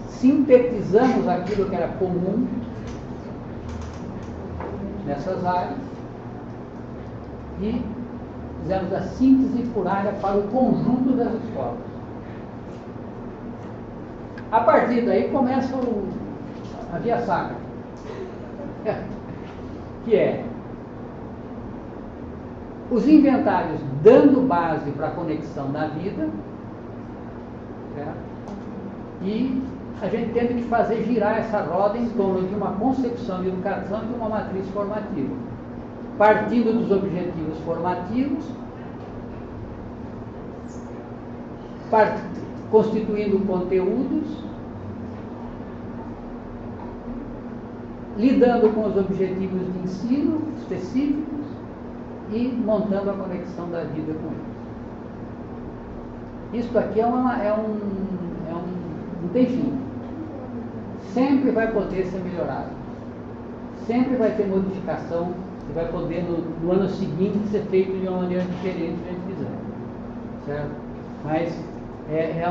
sintetizamos aquilo que era comum nessas áreas e fizemos a síntese por área para o conjunto das escolas. A partir daí começa a via sacra, que é os inventários dando base para a conexão da vida, certo? E a gente tendo que fazer girar essa roda em torno de uma concepção de educação e de uma matriz formativa, partindo dos objetivos formativos, constituindo conteúdos, lidando com os objetivos de ensino específicos e montando a conexão da vida com eles. Isso aqui não tem fim. Sempre vai poder ser melhorado. Sempre vai ter modificação e vai poder no ano seguinte ser feito de uma maneira diferente se a gente quiser. Certo? Mas é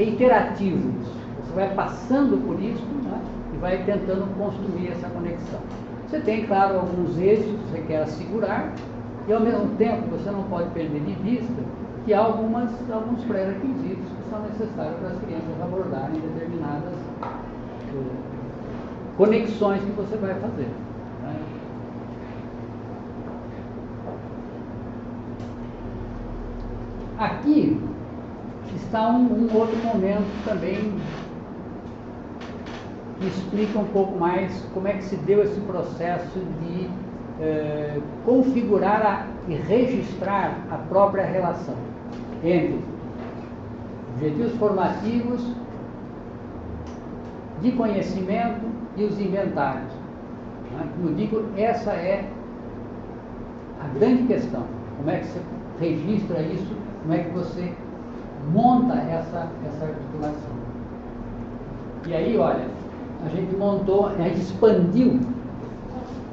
iterativo isso. Você vai passando por isso, né, e vai tentando construir essa conexão. Você tem, claro, alguns eixos que você quer assegurar e, ao mesmo tempo, você não pode perder de vista que há alguns pré-requisitos que são necessários para as crianças abordarem determinadas conexões que você vai fazer. Né? Aqui está um outro momento também que explica um pouco mais como é que se deu esse processo de configurar e registrar a própria relação entre objetivos formativos, de conhecimento e os inventários. Como eu digo, essa é a grande questão. Como é que você registra isso? Como é que você monta essa articulação? E aí, olha, a gente expandiu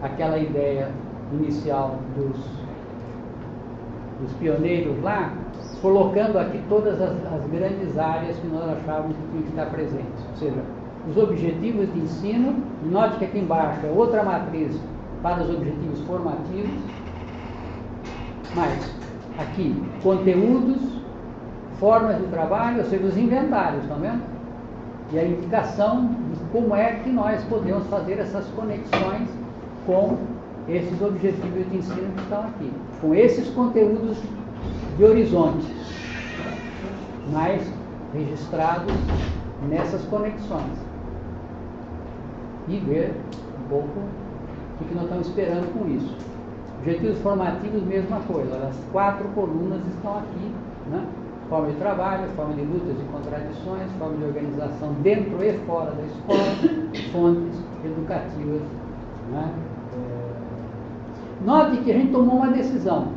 aquela ideia inicial dos pioneiros lá, colocando aqui todas as grandes áreas que nós achávamos que tinham que estar presentes. Ou seja, os objetivos de ensino, note que aqui embaixo é outra matriz para os objetivos formativos, mas aqui, conteúdos, formas de trabalho, ou seja, os inventários, estão vendo? E a indicação de como é que nós podemos fazer essas conexões com esses objetivos de ensino que estão aqui, com esses conteúdos de horizonte, mas registrados nessas conexões. E ver um pouco o que nós estamos esperando com isso. Objetivos formativos, mesma coisa. As 4 colunas estão aqui, né? Forma de trabalho, forma de lutas e contradições, forma de organização dentro e fora da escola, fontes educativas. Né? Note que a gente tomou uma decisão.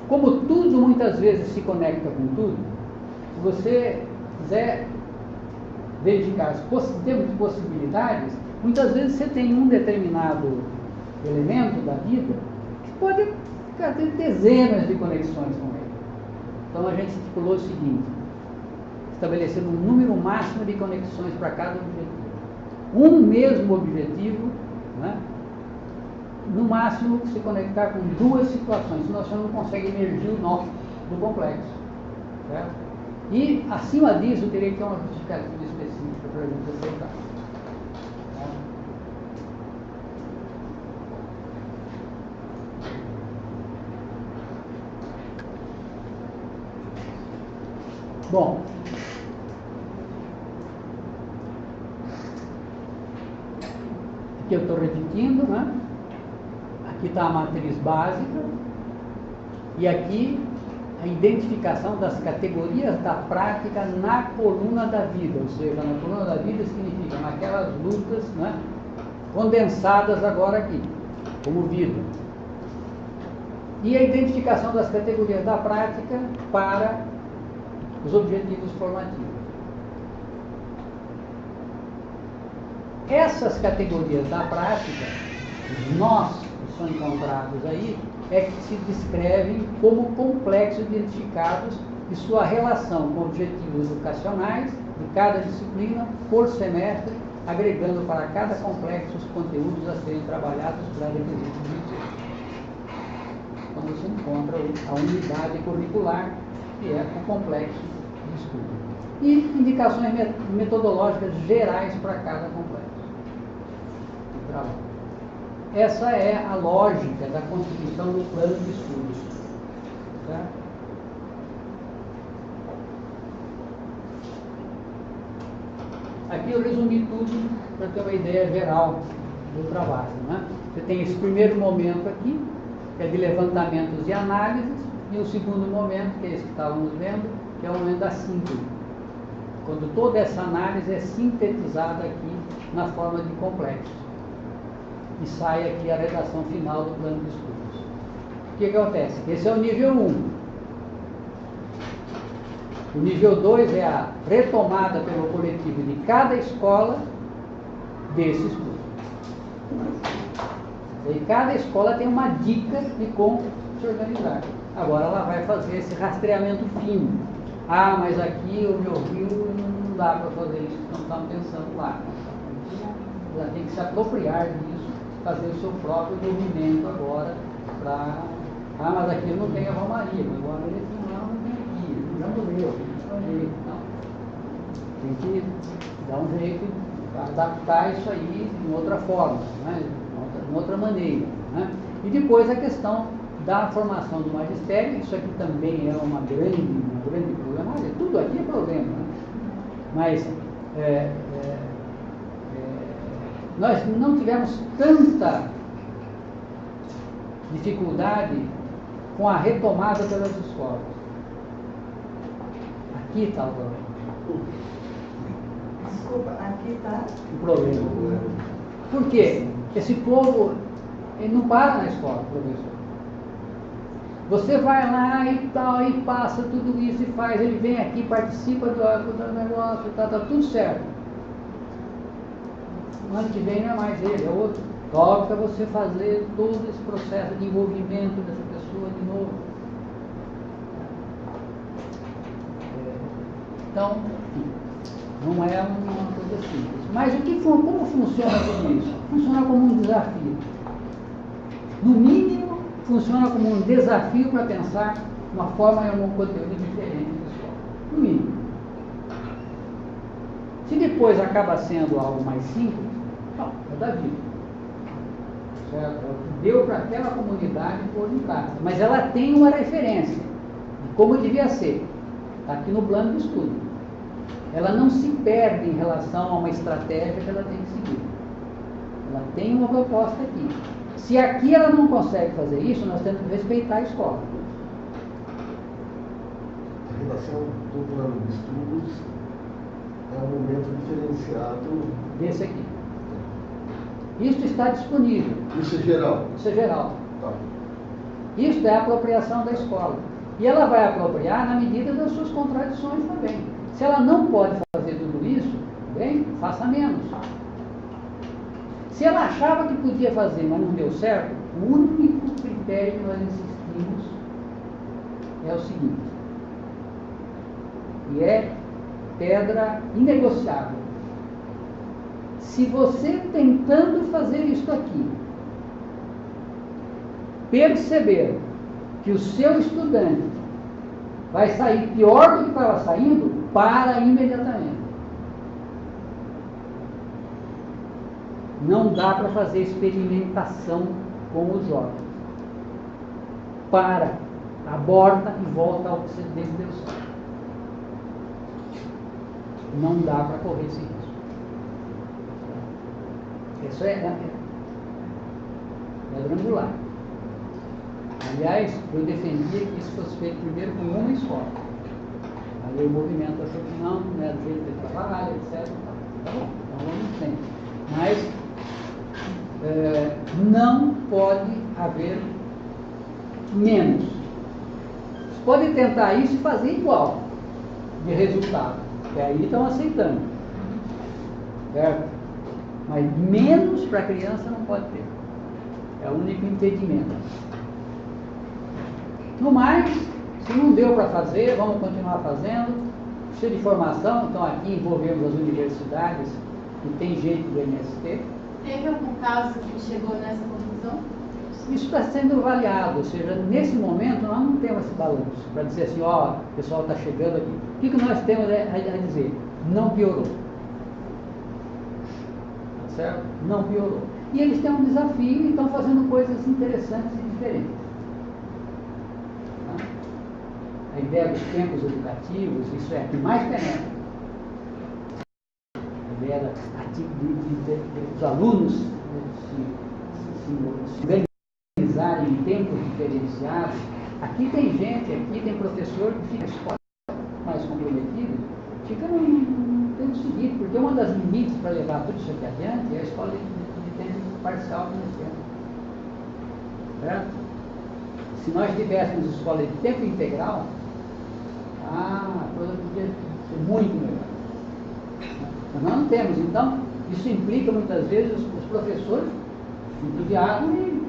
Como tudo muitas vezes se conecta com tudo, se você quiser verificar os termos de possibilidades, muitas vezes você tem um determinado elemento da vida que pode ter dezenas de conexões com ele. Então a gente estipulou o seguinte: estabelecendo um número máximo de conexões para cada objetivo. Um mesmo objetivo, né, no máximo se conectar com duas situações, senão você não consegue emergir o nó do complexo. Certo? E, acima disso, teria que ter uma justificativa específica para a gente aceitar. Bom, aqui eu estou repetindo, né? Aqui está a matriz básica e aqui a identificação das categorias da prática na coluna da vida, ou seja, na coluna da vida significa naquelas lutas, né, condensadas agora aqui, como vida. E a identificação das categorias da prática para os objetivos formativos. Essas categorias da prática, os nós que são encontrados aí, é que se descrevem como complexos identificados e sua relação com objetivos educacionais de cada disciplina por semestre, agregando para cada complexo os conteúdos a serem trabalhados para requisitos objetivos. Então você encontra a unidade curricular, que é o complexo de estudo. E indicações metodológicas gerais para cada complexo de trabalho. Essa é a lógica da constituição do plano de estudos. Certo? Aqui eu resumi tudo para ter uma ideia geral do trabalho. Né? Você tem esse primeiro momento aqui, que é de levantamentos e análises, e o segundo momento, que é esse que estávamos vendo, que é o momento da síntese. Quando toda essa análise é sintetizada aqui na forma de complexos. E sai aqui a redação final do plano de estudos. O que acontece? Esse é o nível 1. O nível 2 é a retomada pelo coletivo de cada escola desse estudo. E cada escola tem uma dica de como se organizar. Agora ela vai fazer esse rastreamento fino. Ah, mas aqui o meu rio não dá para fazer isso, não estamos pensando lá. Ela tem que se apropriar disso, fazer o seu próprio movimento agora para... Ah, mas aqui não tem a Romaria, mas agora ele não tem aqui, já morreu, tem que dar um jeito para adaptar isso aí de outra forma, né? De outra maneira. Né? E depois a questão da formação do magistério, isso aqui também é uma grande problemática, tudo aqui é problema, né? Mas nós não tivemos tanta dificuldade com a retomada pelas escolas. Aqui está o problema. Desculpa, aqui está o problema. Por quê? Esse povo, ele não para na escola, professor. Você vai lá e tal, e passa tudo isso e faz, ele vem aqui, participa do negócio, tá tudo certo. O ano que vem não é mais ele, é outro. Toca você fazer todo esse processo de envolvimento dessa pessoa de novo. Então, não é uma coisa simples. Mas como funciona tudo isso? Funciona como um desafio. No mínimo, funciona como um desafio para pensar uma forma e um conteúdo diferente da escola. No mínimo. Se depois acaba sendo algo mais simples, não, é da vida. Certo? É o que deu para aquela comunidade pôr em prática. Mas ela tem uma referência de como devia ser. Está aqui no plano de estudo. Ela não se perde em relação a uma estratégia que ela tem que seguir. Ela tem uma proposta aqui. Se aqui ela não consegue fazer isso, nós temos que respeitar a escola. A redação do plano de estudos é um momento diferenciado Desse aqui. Isso está disponível. Isso é geral? Isso é geral. Tá. Isso é a apropriação da escola. E ela vai apropriar na medida das suas contradições também. Se ela não pode fazer tudo isso, bem, faça menos. Se ela achava que podia fazer, mas não deu certo, o único critério que nós insistimos é o seguinte, e é pedra inegociável. Se você tentando fazer isso aqui, perceber que o seu estudante vai sair pior do que estava saindo, para imediatamente. Não dá para fazer experimentação com os jovens. Para, aborta e volta ao que você deu certo. Não dá para correr esse risco. Isso é angular. Aliás, eu defendia que isso fosse feito primeiro com uma escola. Aí o movimento achou que não é do jeito de trabalhar, etc. Tá bom, então vamos em frente. Mas não pode haver menos. Você pode tentar isso e fazer igual de resultado, que aí estão aceitando. Certo? Mas menos para a criança não pode ter. É o único impedimento. No mais, se não deu para fazer, vamos continuar fazendo. Precisa de formação, então aqui envolvemos as universidades, que tem jeito do MST. Teve algum caso que chegou nessa conclusão? Isso está sendo avaliado, ou seja, nesse momento nós não temos esse balanço para dizer assim, ó, o pessoal está chegando aqui. O que nós temos a dizer? Não piorou. Tá certo? Não piorou. E eles têm um desafio e estão fazendo coisas interessantes e diferentes. Tá? A ideia dos tempos educativos, isso é a que mais penetra. A ideia dos alunos se organizarem em tempos diferenciados. Aqui tem gente, aqui tem professor que fica escola mais comprometido, fica no tempo seguinte, porque uma das limites para levar tudo isso aqui adiante é a escola de tempo parcial que nós temos. Certo? Se nós tivéssemos escola de tempo integral, a coisa podia ser muito melhor. Mas nós não temos, então, isso implica muitas vezes os professores entusiasmam e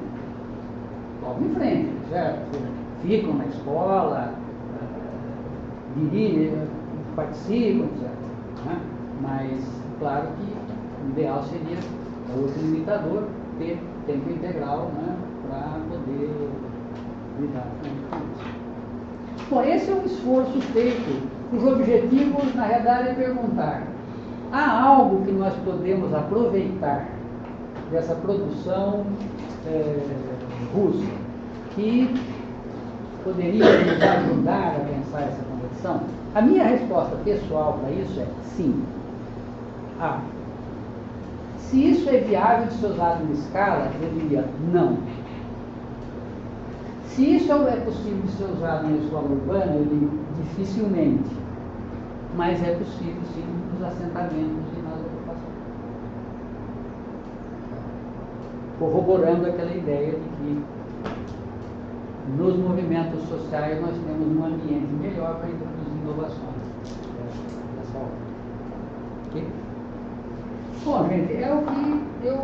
vão em frente, certo? Ficam na escola, dirigem, participam, etc. Né? Mas, claro que o ideal seria, outro limitador, ter tempo integral, né, para poder lidar com isso. Bom, esse é um esforço feito, cujo objetivo, na realidade, é perguntar: há algo que nós podemos aproveitar dessa produção russa que poderia nos ajudar a pensar essa conversão? A minha resposta pessoal para isso é sim. Se isso é viável de ser usado em escala, eu diria não. Se isso é possível de ser usado em escola urbana, eu digo dificilmente. Mas é possível sim nos assentamentos e nas ocupações. Corroborando aquela ideia de que nos movimentos sociais nós temos um ambiente melhor para introduzir inovações dessa ordem. Okay? Bom, gente, é o que eu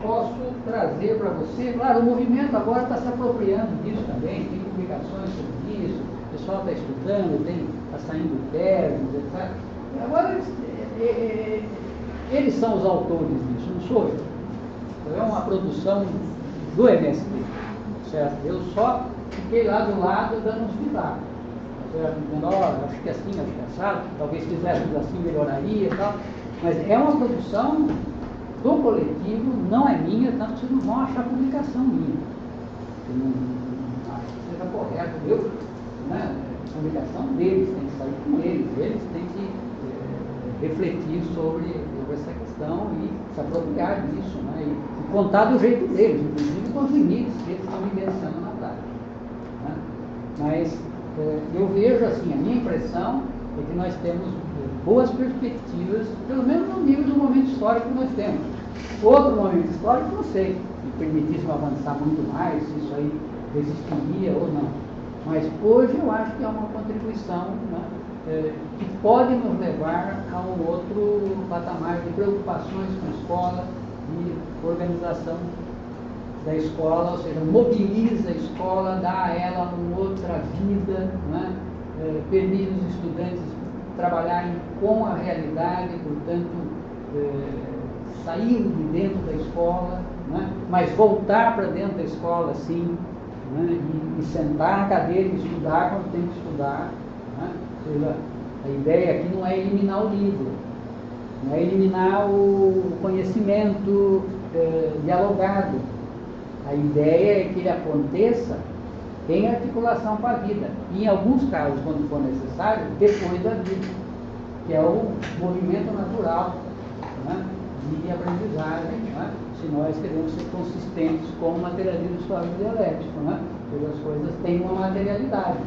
posso trazer para você. Claro, o movimento agora está se apropriando disso também, tem publicações sobre isso, o pessoal está estudando, está saindo teses, etc. Agora, eles são os autores disso, não sou eu. É uma produção do MST, certo? Eu só fiquei lá do lado dando uns pitacos, certo? Dizendo, acho que assim, acho que assado, talvez fizéssemos assim, melhoraria e tal. Mas é uma produção do coletivo, não é minha, tanto que vocês não vão achar publicação minha. Eu não acho que seja correto. A publicação deles, tem que sair com eles têm que refletir sobre essa questão e se apropriar disso, né? E contar do jeito deles, inclusive com os limites que eles estão vivenciando na prática. Né? Mas eu vejo assim, a minha impressão é que nós temos boas perspectivas, pelo menos no nível do momento histórico que nós temos. Outro momento histórico, não sei, se permitisse avançar muito mais, se isso aí resistiria ou não. Mas hoje eu acho que é uma contribuição, né, que pode nos levar a um outro patamar de preocupações com a escola, de organização da escola, ou seja, mobiliza a escola, dá a ela uma outra vida, né, permite os estudantes trabalhar com a realidade, portanto, sair de dentro da escola, né? Mas voltar para dentro da escola, sim, né? E sentar na cadeira e estudar quando tem que estudar, né? Ou seja, a ideia aqui não é eliminar o livro, não é eliminar o conhecimento dialogado. A ideia é que ele aconteça em articulação com a vida. E em alguns casos, quando for necessário, depois da vida, que é o movimento natural, né, de aprendizagem, né, se nós queremos ser consistentes com o materialismo histórico dialético, né, porque as coisas têm uma materialidade.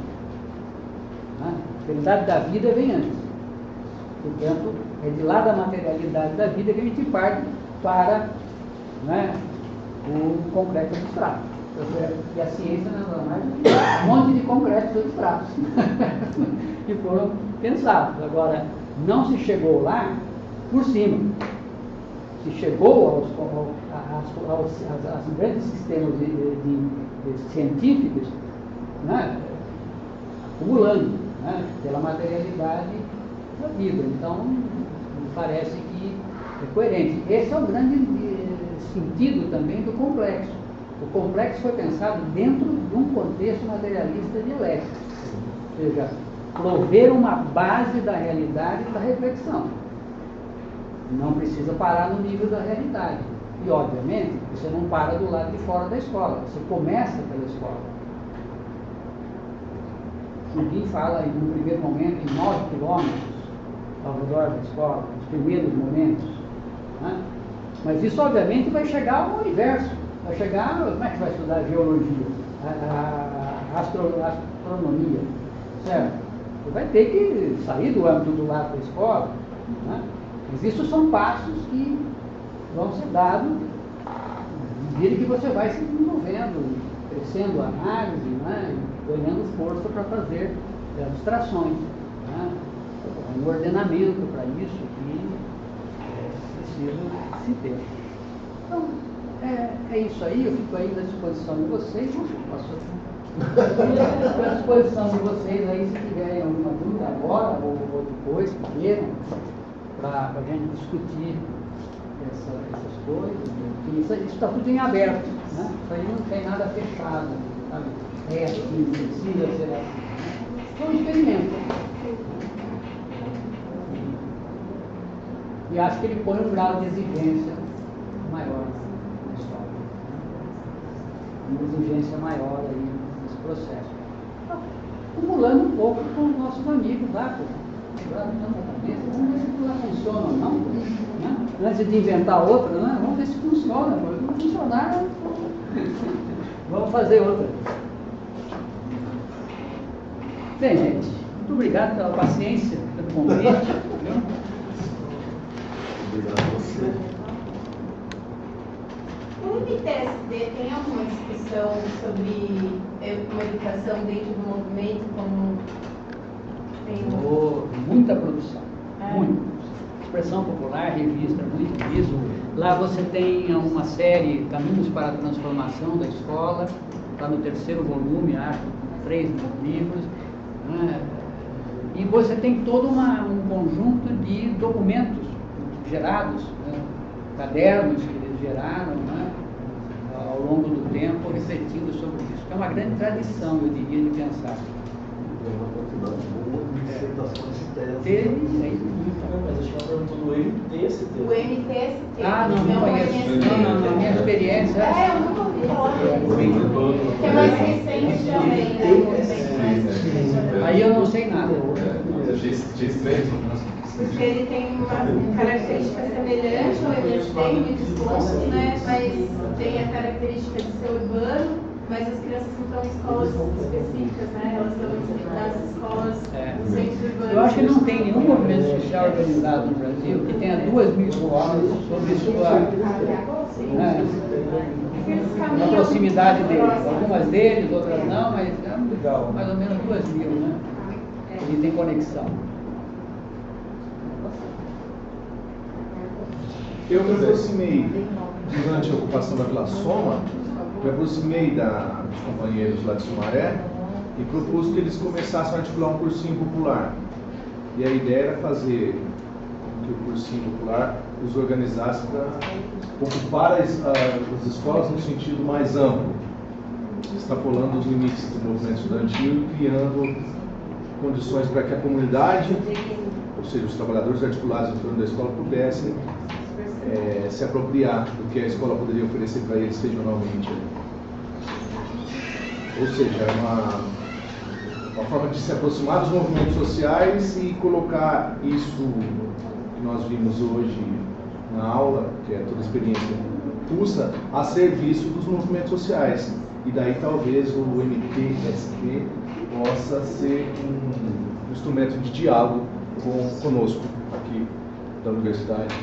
Né, a materialidade da vida vem antes. Portanto, é de lá da materialidade da vida que a gente parte para, né, o concreto abstrato. E a ciência nada mais do que um monte de concretos abstratos que foram pensados. Agora, não se chegou lá por cima. Se chegou aos grandes sistemas de científicos, né, acumulando, né, pela materialidade da vida. Então, me parece que é coerente. Esse é o grande sentido também do complexo. O complexo foi pensado dentro de um contexto materialista dialético, ou seja, prover uma base da realidade e da reflexão. Não precisa parar no nível da realidade. E, obviamente, você não para do lado de fora da escola, você começa pela escola. Ninguém fala, em um primeiro momento, em 9 quilômetros ao redor da escola, nos primeiros momentos, né? Mas isso, obviamente, vai chegar ao universo. Vai chegar, como é que vai estudar a geologia, a astronomia, certo? Você vai ter que sair do âmbito do lado da escola, né? Mas isso são passos que vão ser dados à medida que você vai se desenvolvendo, crescendo a análise, né? Ganhando força para fazer abstrações, né? Um ordenamento para isso que precisa se ter. Então, é isso aí, eu fico aí à disposição de vocês. Estou à disposição de vocês aí, se tiverem alguma dúvida agora ou depois, que queiram, para a gente discutir essas coisas. Isso está tudo em aberto, né? Isso aí não tem nada fechado, sabe? É assim, precisa ser assim. Foi um experimento. E acho que ele põe um grau de exigência maior. Uma exigência maior aí nesse processo. Então, acumulando um pouco com os nossos amigos lá, vamos ver se aquilo lá funciona ou não, né? Antes de inventar outra, né? Vamos ver se funciona. Se não funcionar, vamos fazer outra. Bem, gente, muito obrigado pela paciência, pelo convite. Obrigado a você. O MTSD tem alguma discussão sobre uma educação dentro do movimento, como tem muita produção, muita. Expressão popular, revista, muito disso. Lá você tem uma série, Caminhos para a Transformação da Escola, está no 3º volume, acho, 3 livros, né? E você tem todo um conjunto de documentos gerados, né? Cadernos que eles geraram, né? Ao longo do tempo, refletindo sobre isso. É uma grande tradição, eu diria, de pensar. Tem uma quantidade boa de dissertações e teses. Tem, é isso. Mas a gente está perguntando o MTST. o MTST. Ah, não conheço. Não, a minha experiência eu nunca ouvi falar disso. Que é mais recente também, né? Aí eu não sei nada. Porque ele tem uma característica semelhante ao MST em muitos pontos, né? Mas tem a característica de ser urbano, mas as crianças não estão em escolas específicas, né? Elas estão nas escolas dos centros urbanos. Eu acho que não tem nenhum movimento social organizado no Brasil que tenha 2.000 escolas sobre sua na proximidade deles. Algumas deles, outras não, mas é mais ou menos 2.000, né? Ele tem conexão. Eu me aproximei, durante a ocupação da Vila Soma, me aproximei dos companheiros lá de Sumaré e propus que eles começassem a articular um cursinho popular. E a ideia era fazer com que o cursinho popular os organizasse para ocupar as escolas no sentido mais amplo, extrapolando os limites do movimento estudantil e criando condições para que a comunidade, ou seja, os trabalhadores articulados em torno da escola, pudessem se apropriar do que a escola poderia oferecer para eles regionalmente. Ou seja, é uma forma de se aproximar dos movimentos sociais e colocar isso que nós vimos hoje na aula, que é toda a experiência pulsa, a serviço dos movimentos sociais. E daí talvez o MTST possa ser um instrumento de diálogo conosco aqui da universidade.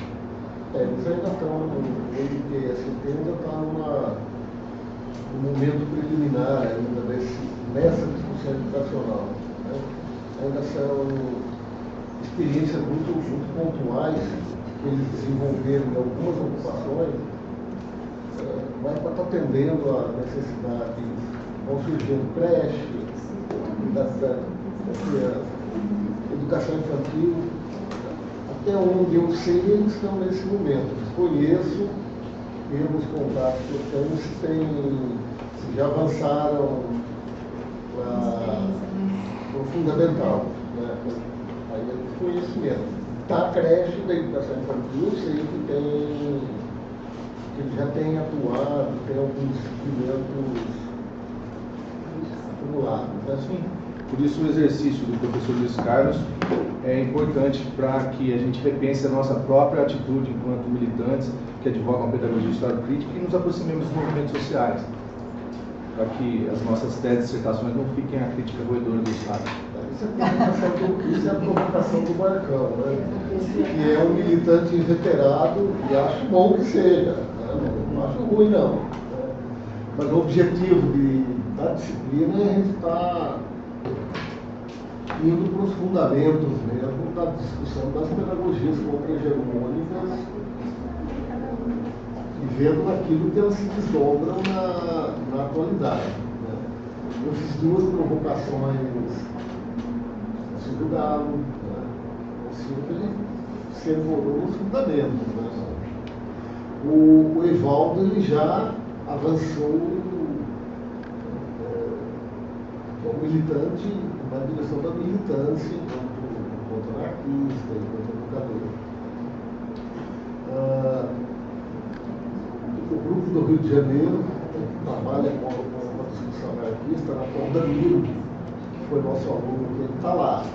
Eles ainda estão, o MTST ainda está num momento preliminar ainda nessa discussão educacional. Né? Ainda são experiências muito pontuais que eles desenvolveram em algumas ocupações, mas para estar atendendo a necessidades, vão surgindo creche, da criança, educação infantil. Até onde eu sei, eles estão nesse momento. Conheço, pelos contatos que eu tenho, se já avançaram no fundamental, né? Aí é conhecimento. Da creche, da educação infantil, eu sei que ele já tem atuado, tem alguns experimentos acumulados. Assim, por isso o exercício do professor Luiz Carlos é importante para que a gente repense a nossa própria atitude enquanto militantes que advogam a pedagogia e história crítica e nos aproximemos dos movimentos sociais, para que as nossas teses e dissertações não fiquem a crítica roedora do Estado. Isso é a provocação do Marcão, né? Que é um militante inveterado e acho bom que seja, né? Não acho ruim não. Né? Mas o objetivo da disciplina é a gente estar indo para os fundamentos mesmo da discussão das pedagogias contra-hegemônicas e vendo naquilo que elas se desdobram na atualidade. Né? Eu fiz duas provocações no Silvio Galo, né? O Silvio se envolveu nos fundamentos. Né? O Evaldo ele já avançou como militante na direção da militância enquanto anarquista, enquanto educador. O grupo do Rio de Janeiro trabalha com uma discussão anarquista, na qual o Danilo, que foi nosso aluno, que ele está lá. Né?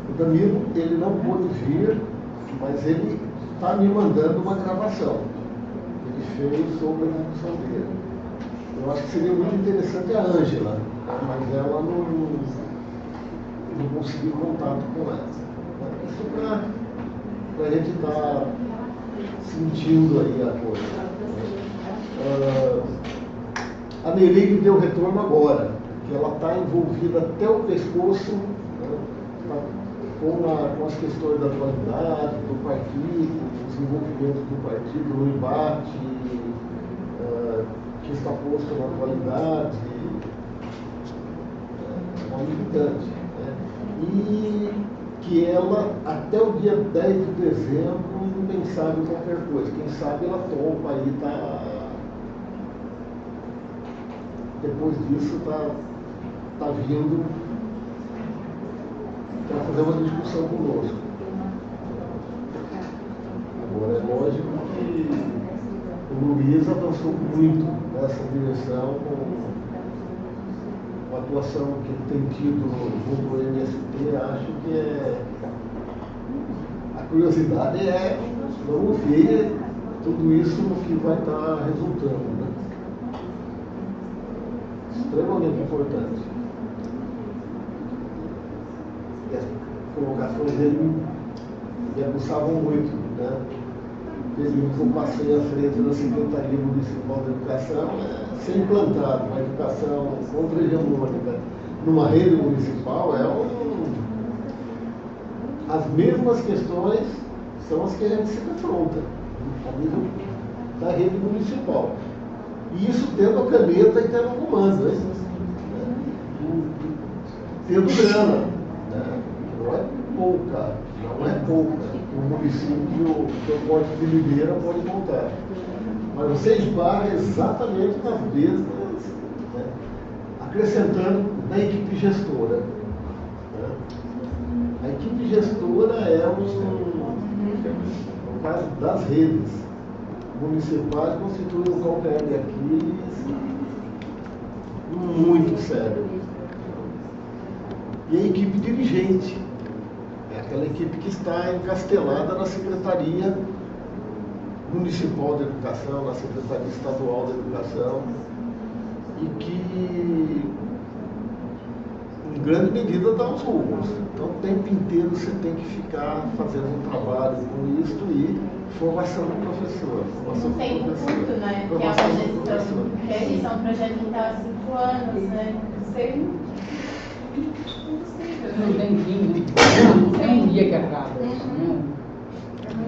O Danilo, ele não pôde vir, mas ele está me mandando uma gravação que ele fez sobre a discussão dele. Eu acho que seria muito interessante a Ângela, mas ela não conseguiu contato com ela. Isso para a gente estar sentindo aí a coisa. A Nereide deu retorno agora, que ela está envolvida até o pescoço, né, com as questões da atualidade, do partido, os envolvimentos do partido, no embate que está posto na atualidade, uma militante. Né? E que ela, até o dia 10 de dezembro, nem sabe qualquer coisa. Quem sabe ela topa aí, depois disso está vindo para fazer uma discussão conosco. Agora é lógico que o Luiz avançou muito nessa direção com a atuação que ele tem tido junto ao MST. Acho que a curiosidade é vamos ver tudo isso no que vai estar resultando. Né? Extremamente importante. E as colocações dele me aguçavam muito. Né? Período que eu passei à frente da Secretaria Municipal de Educação, ser implantado uma educação contra-hegemônica numa rede municipal as mesmas questões são as que a gente se defronta ao nível da rede municipal. E isso tendo a caneta e tendo o comando, né? Tendo grana. pouca, não é pouca, que o município do Porto de Limeira pode montar. Mas você esbarra exatamente nas mesmas, né? Acrescentando na equipe gestora. Né? A equipe gestora é no caso das redes municipais, constitui um calcanhar de Aquiles muito sério. E a equipe dirigente é aquela equipe que está encastelada na Secretaria Municipal de Educação, na Secretaria Estadual de Educação, e que, em grande medida, dá os rumos. Então, o tempo inteiro você tem que ficar fazendo um trabalho com isso e formação do professor. Um tempo curto, né? Que é uma gestão. Porque é um projeto que está há 5 anos, né? Não tem fim, né? Não tem dia que acaba. Né?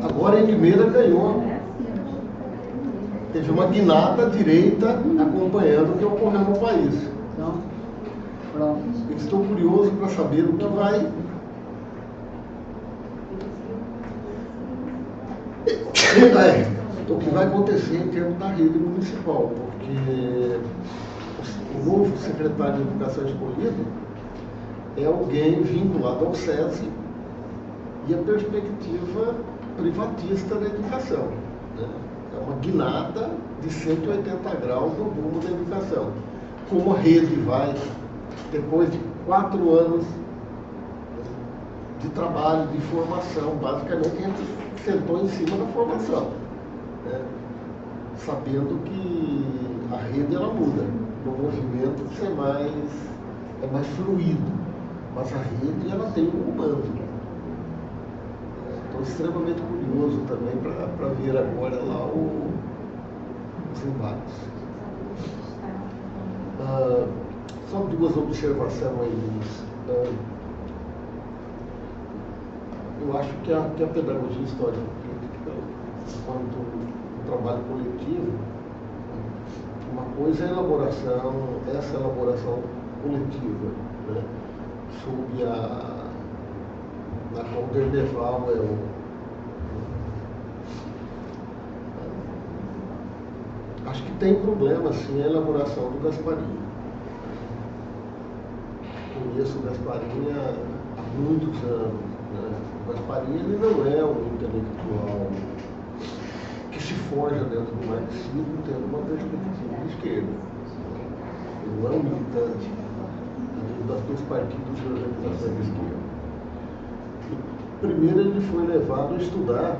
Agora, em Limeira ganhou. Teve uma guinada à direita acompanhando o que ocorreu no país. Então, pronto. Estou curioso para saber o que vai acontecer em termos da rede municipal, porque o novo secretário de Educação escolhido é alguém vinculado ao SESI e a perspectiva privatista da educação. Né? É uma guinada de 180 graus no rumo da educação. Como a rede vai, depois de 4 anos de trabalho, de formação, basicamente a gente sentou em cima da formação, né? Sabendo que a rede ela muda, o movimento é mais fluido, mas a rede ela tem um comando. Estou extremamente curioso também para ver agora lá os embates. Só 2 observações aí. Eu acho que a pedagogia histórica crítica, enquanto um trabalho coletivo, uma coisa é essa elaboração coletiva, né? Sob na qual o Derdeval acho que tem problema, sim, a elaboração do Gasparini. Conheço o Gasparini há muitos anos. Né? O Gasparini ele não é um intelectual que se forja dentro do marxismo tendo uma perspectiva de esquerda. Ele não é um militante das 2 partidos de organização de esquerda. Primeiro ele foi levado a estudar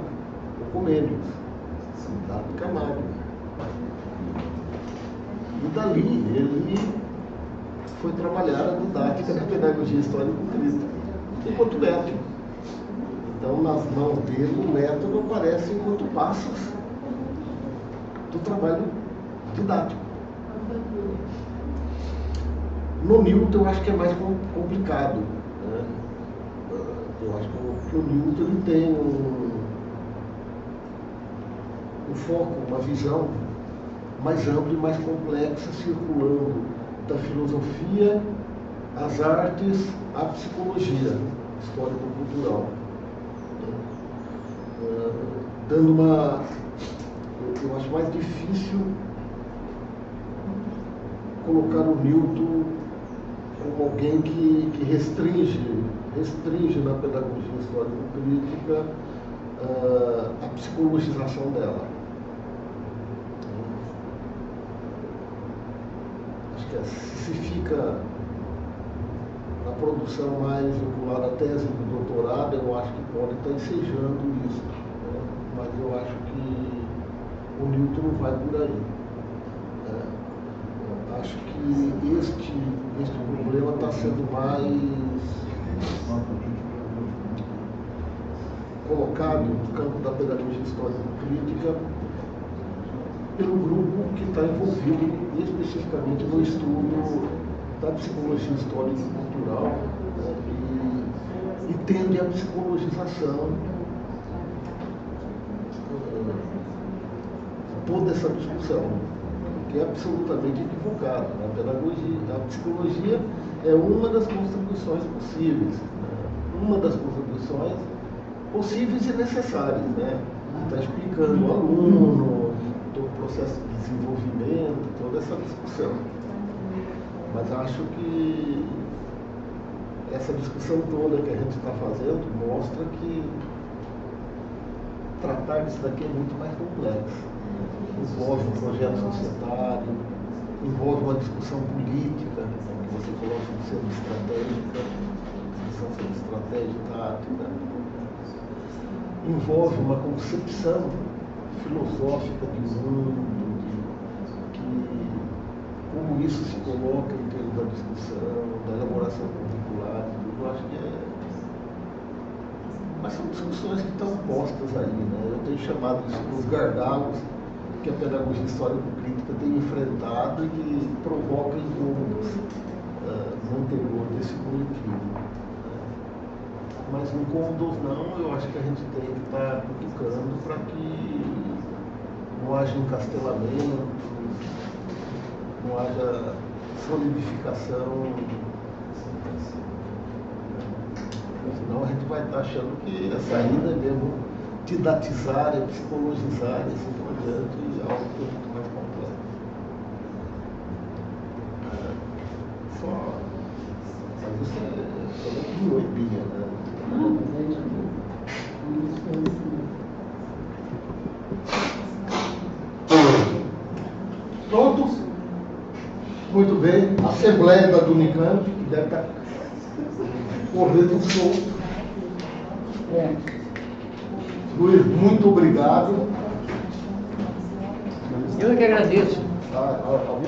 o Comênios, Cidade de Camargo. E dali ele foi trabalhar a didática da pedagogia histórico-crítica, enquanto método. Então, nas mãos dele, o método aparece enquanto passos do trabalho didático. No Newton, eu acho que é mais complicado. Né? Eu acho que o Newton ele tem um foco, uma visão mais ampla e mais complexa, circulando da filosofia às artes, à psicologia histórico-cultural. Dando eu acho mais difícil colocar o Newton como alguém que restringe na pedagogia histórico-crítica a psicologização dela. Acho que se fica na produção mais vinculada à tese do doutorado, eu acho que pode estar ensejando isso. Né? Mas eu acho que o Newton não vai por aí. Acho que este problema está sendo mais colocado no campo da pedagogia histórico-crítica pelo grupo que está envolvido especificamente no estudo da psicologia histórico-cultural, né, e tende à psicologização toda essa discussão, que é absolutamente equivocada. A psicologia é uma das contribuições possíveis. Uma das contribuições contribuições possíveis e necessárias, né? Está explicando o aluno, todo o processo de desenvolvimento, toda essa discussão. Mas acho que essa discussão toda que a gente está fazendo mostra que tratar disso daqui é muito mais complexo. Envolve um projeto societário, envolve uma discussão política, que você coloca como sendo estratégica, discussão sobre estratégia e tática. Envolve uma concepção filosófica de mundo, de como isso se coloca em termos da discussão, da elaboração curricular, tudo. Eu acho que mas são discussões que estão postas aí, né? Eu tenho chamado isso os gargalos que a pedagogia histórico-crítica tem enfrentado e que provoca incômodos no interior desse coletivo. Mas incômodos não, eu acho que a gente tem que estar cutucando para que não haja encastelamento, não haja solidificação. Senão a gente vai estar achando que a saída é mesmo didatizar, é psicologizar e assim por diante, e algo que é muito mais complexo. Mas isso é só uma opinião minha, né? Pronto? Muito bem. Assembleia da Unicamp, que deve estar correndo solto. Luiz, muito obrigado. Eu que agradeço. Tá, tá bom?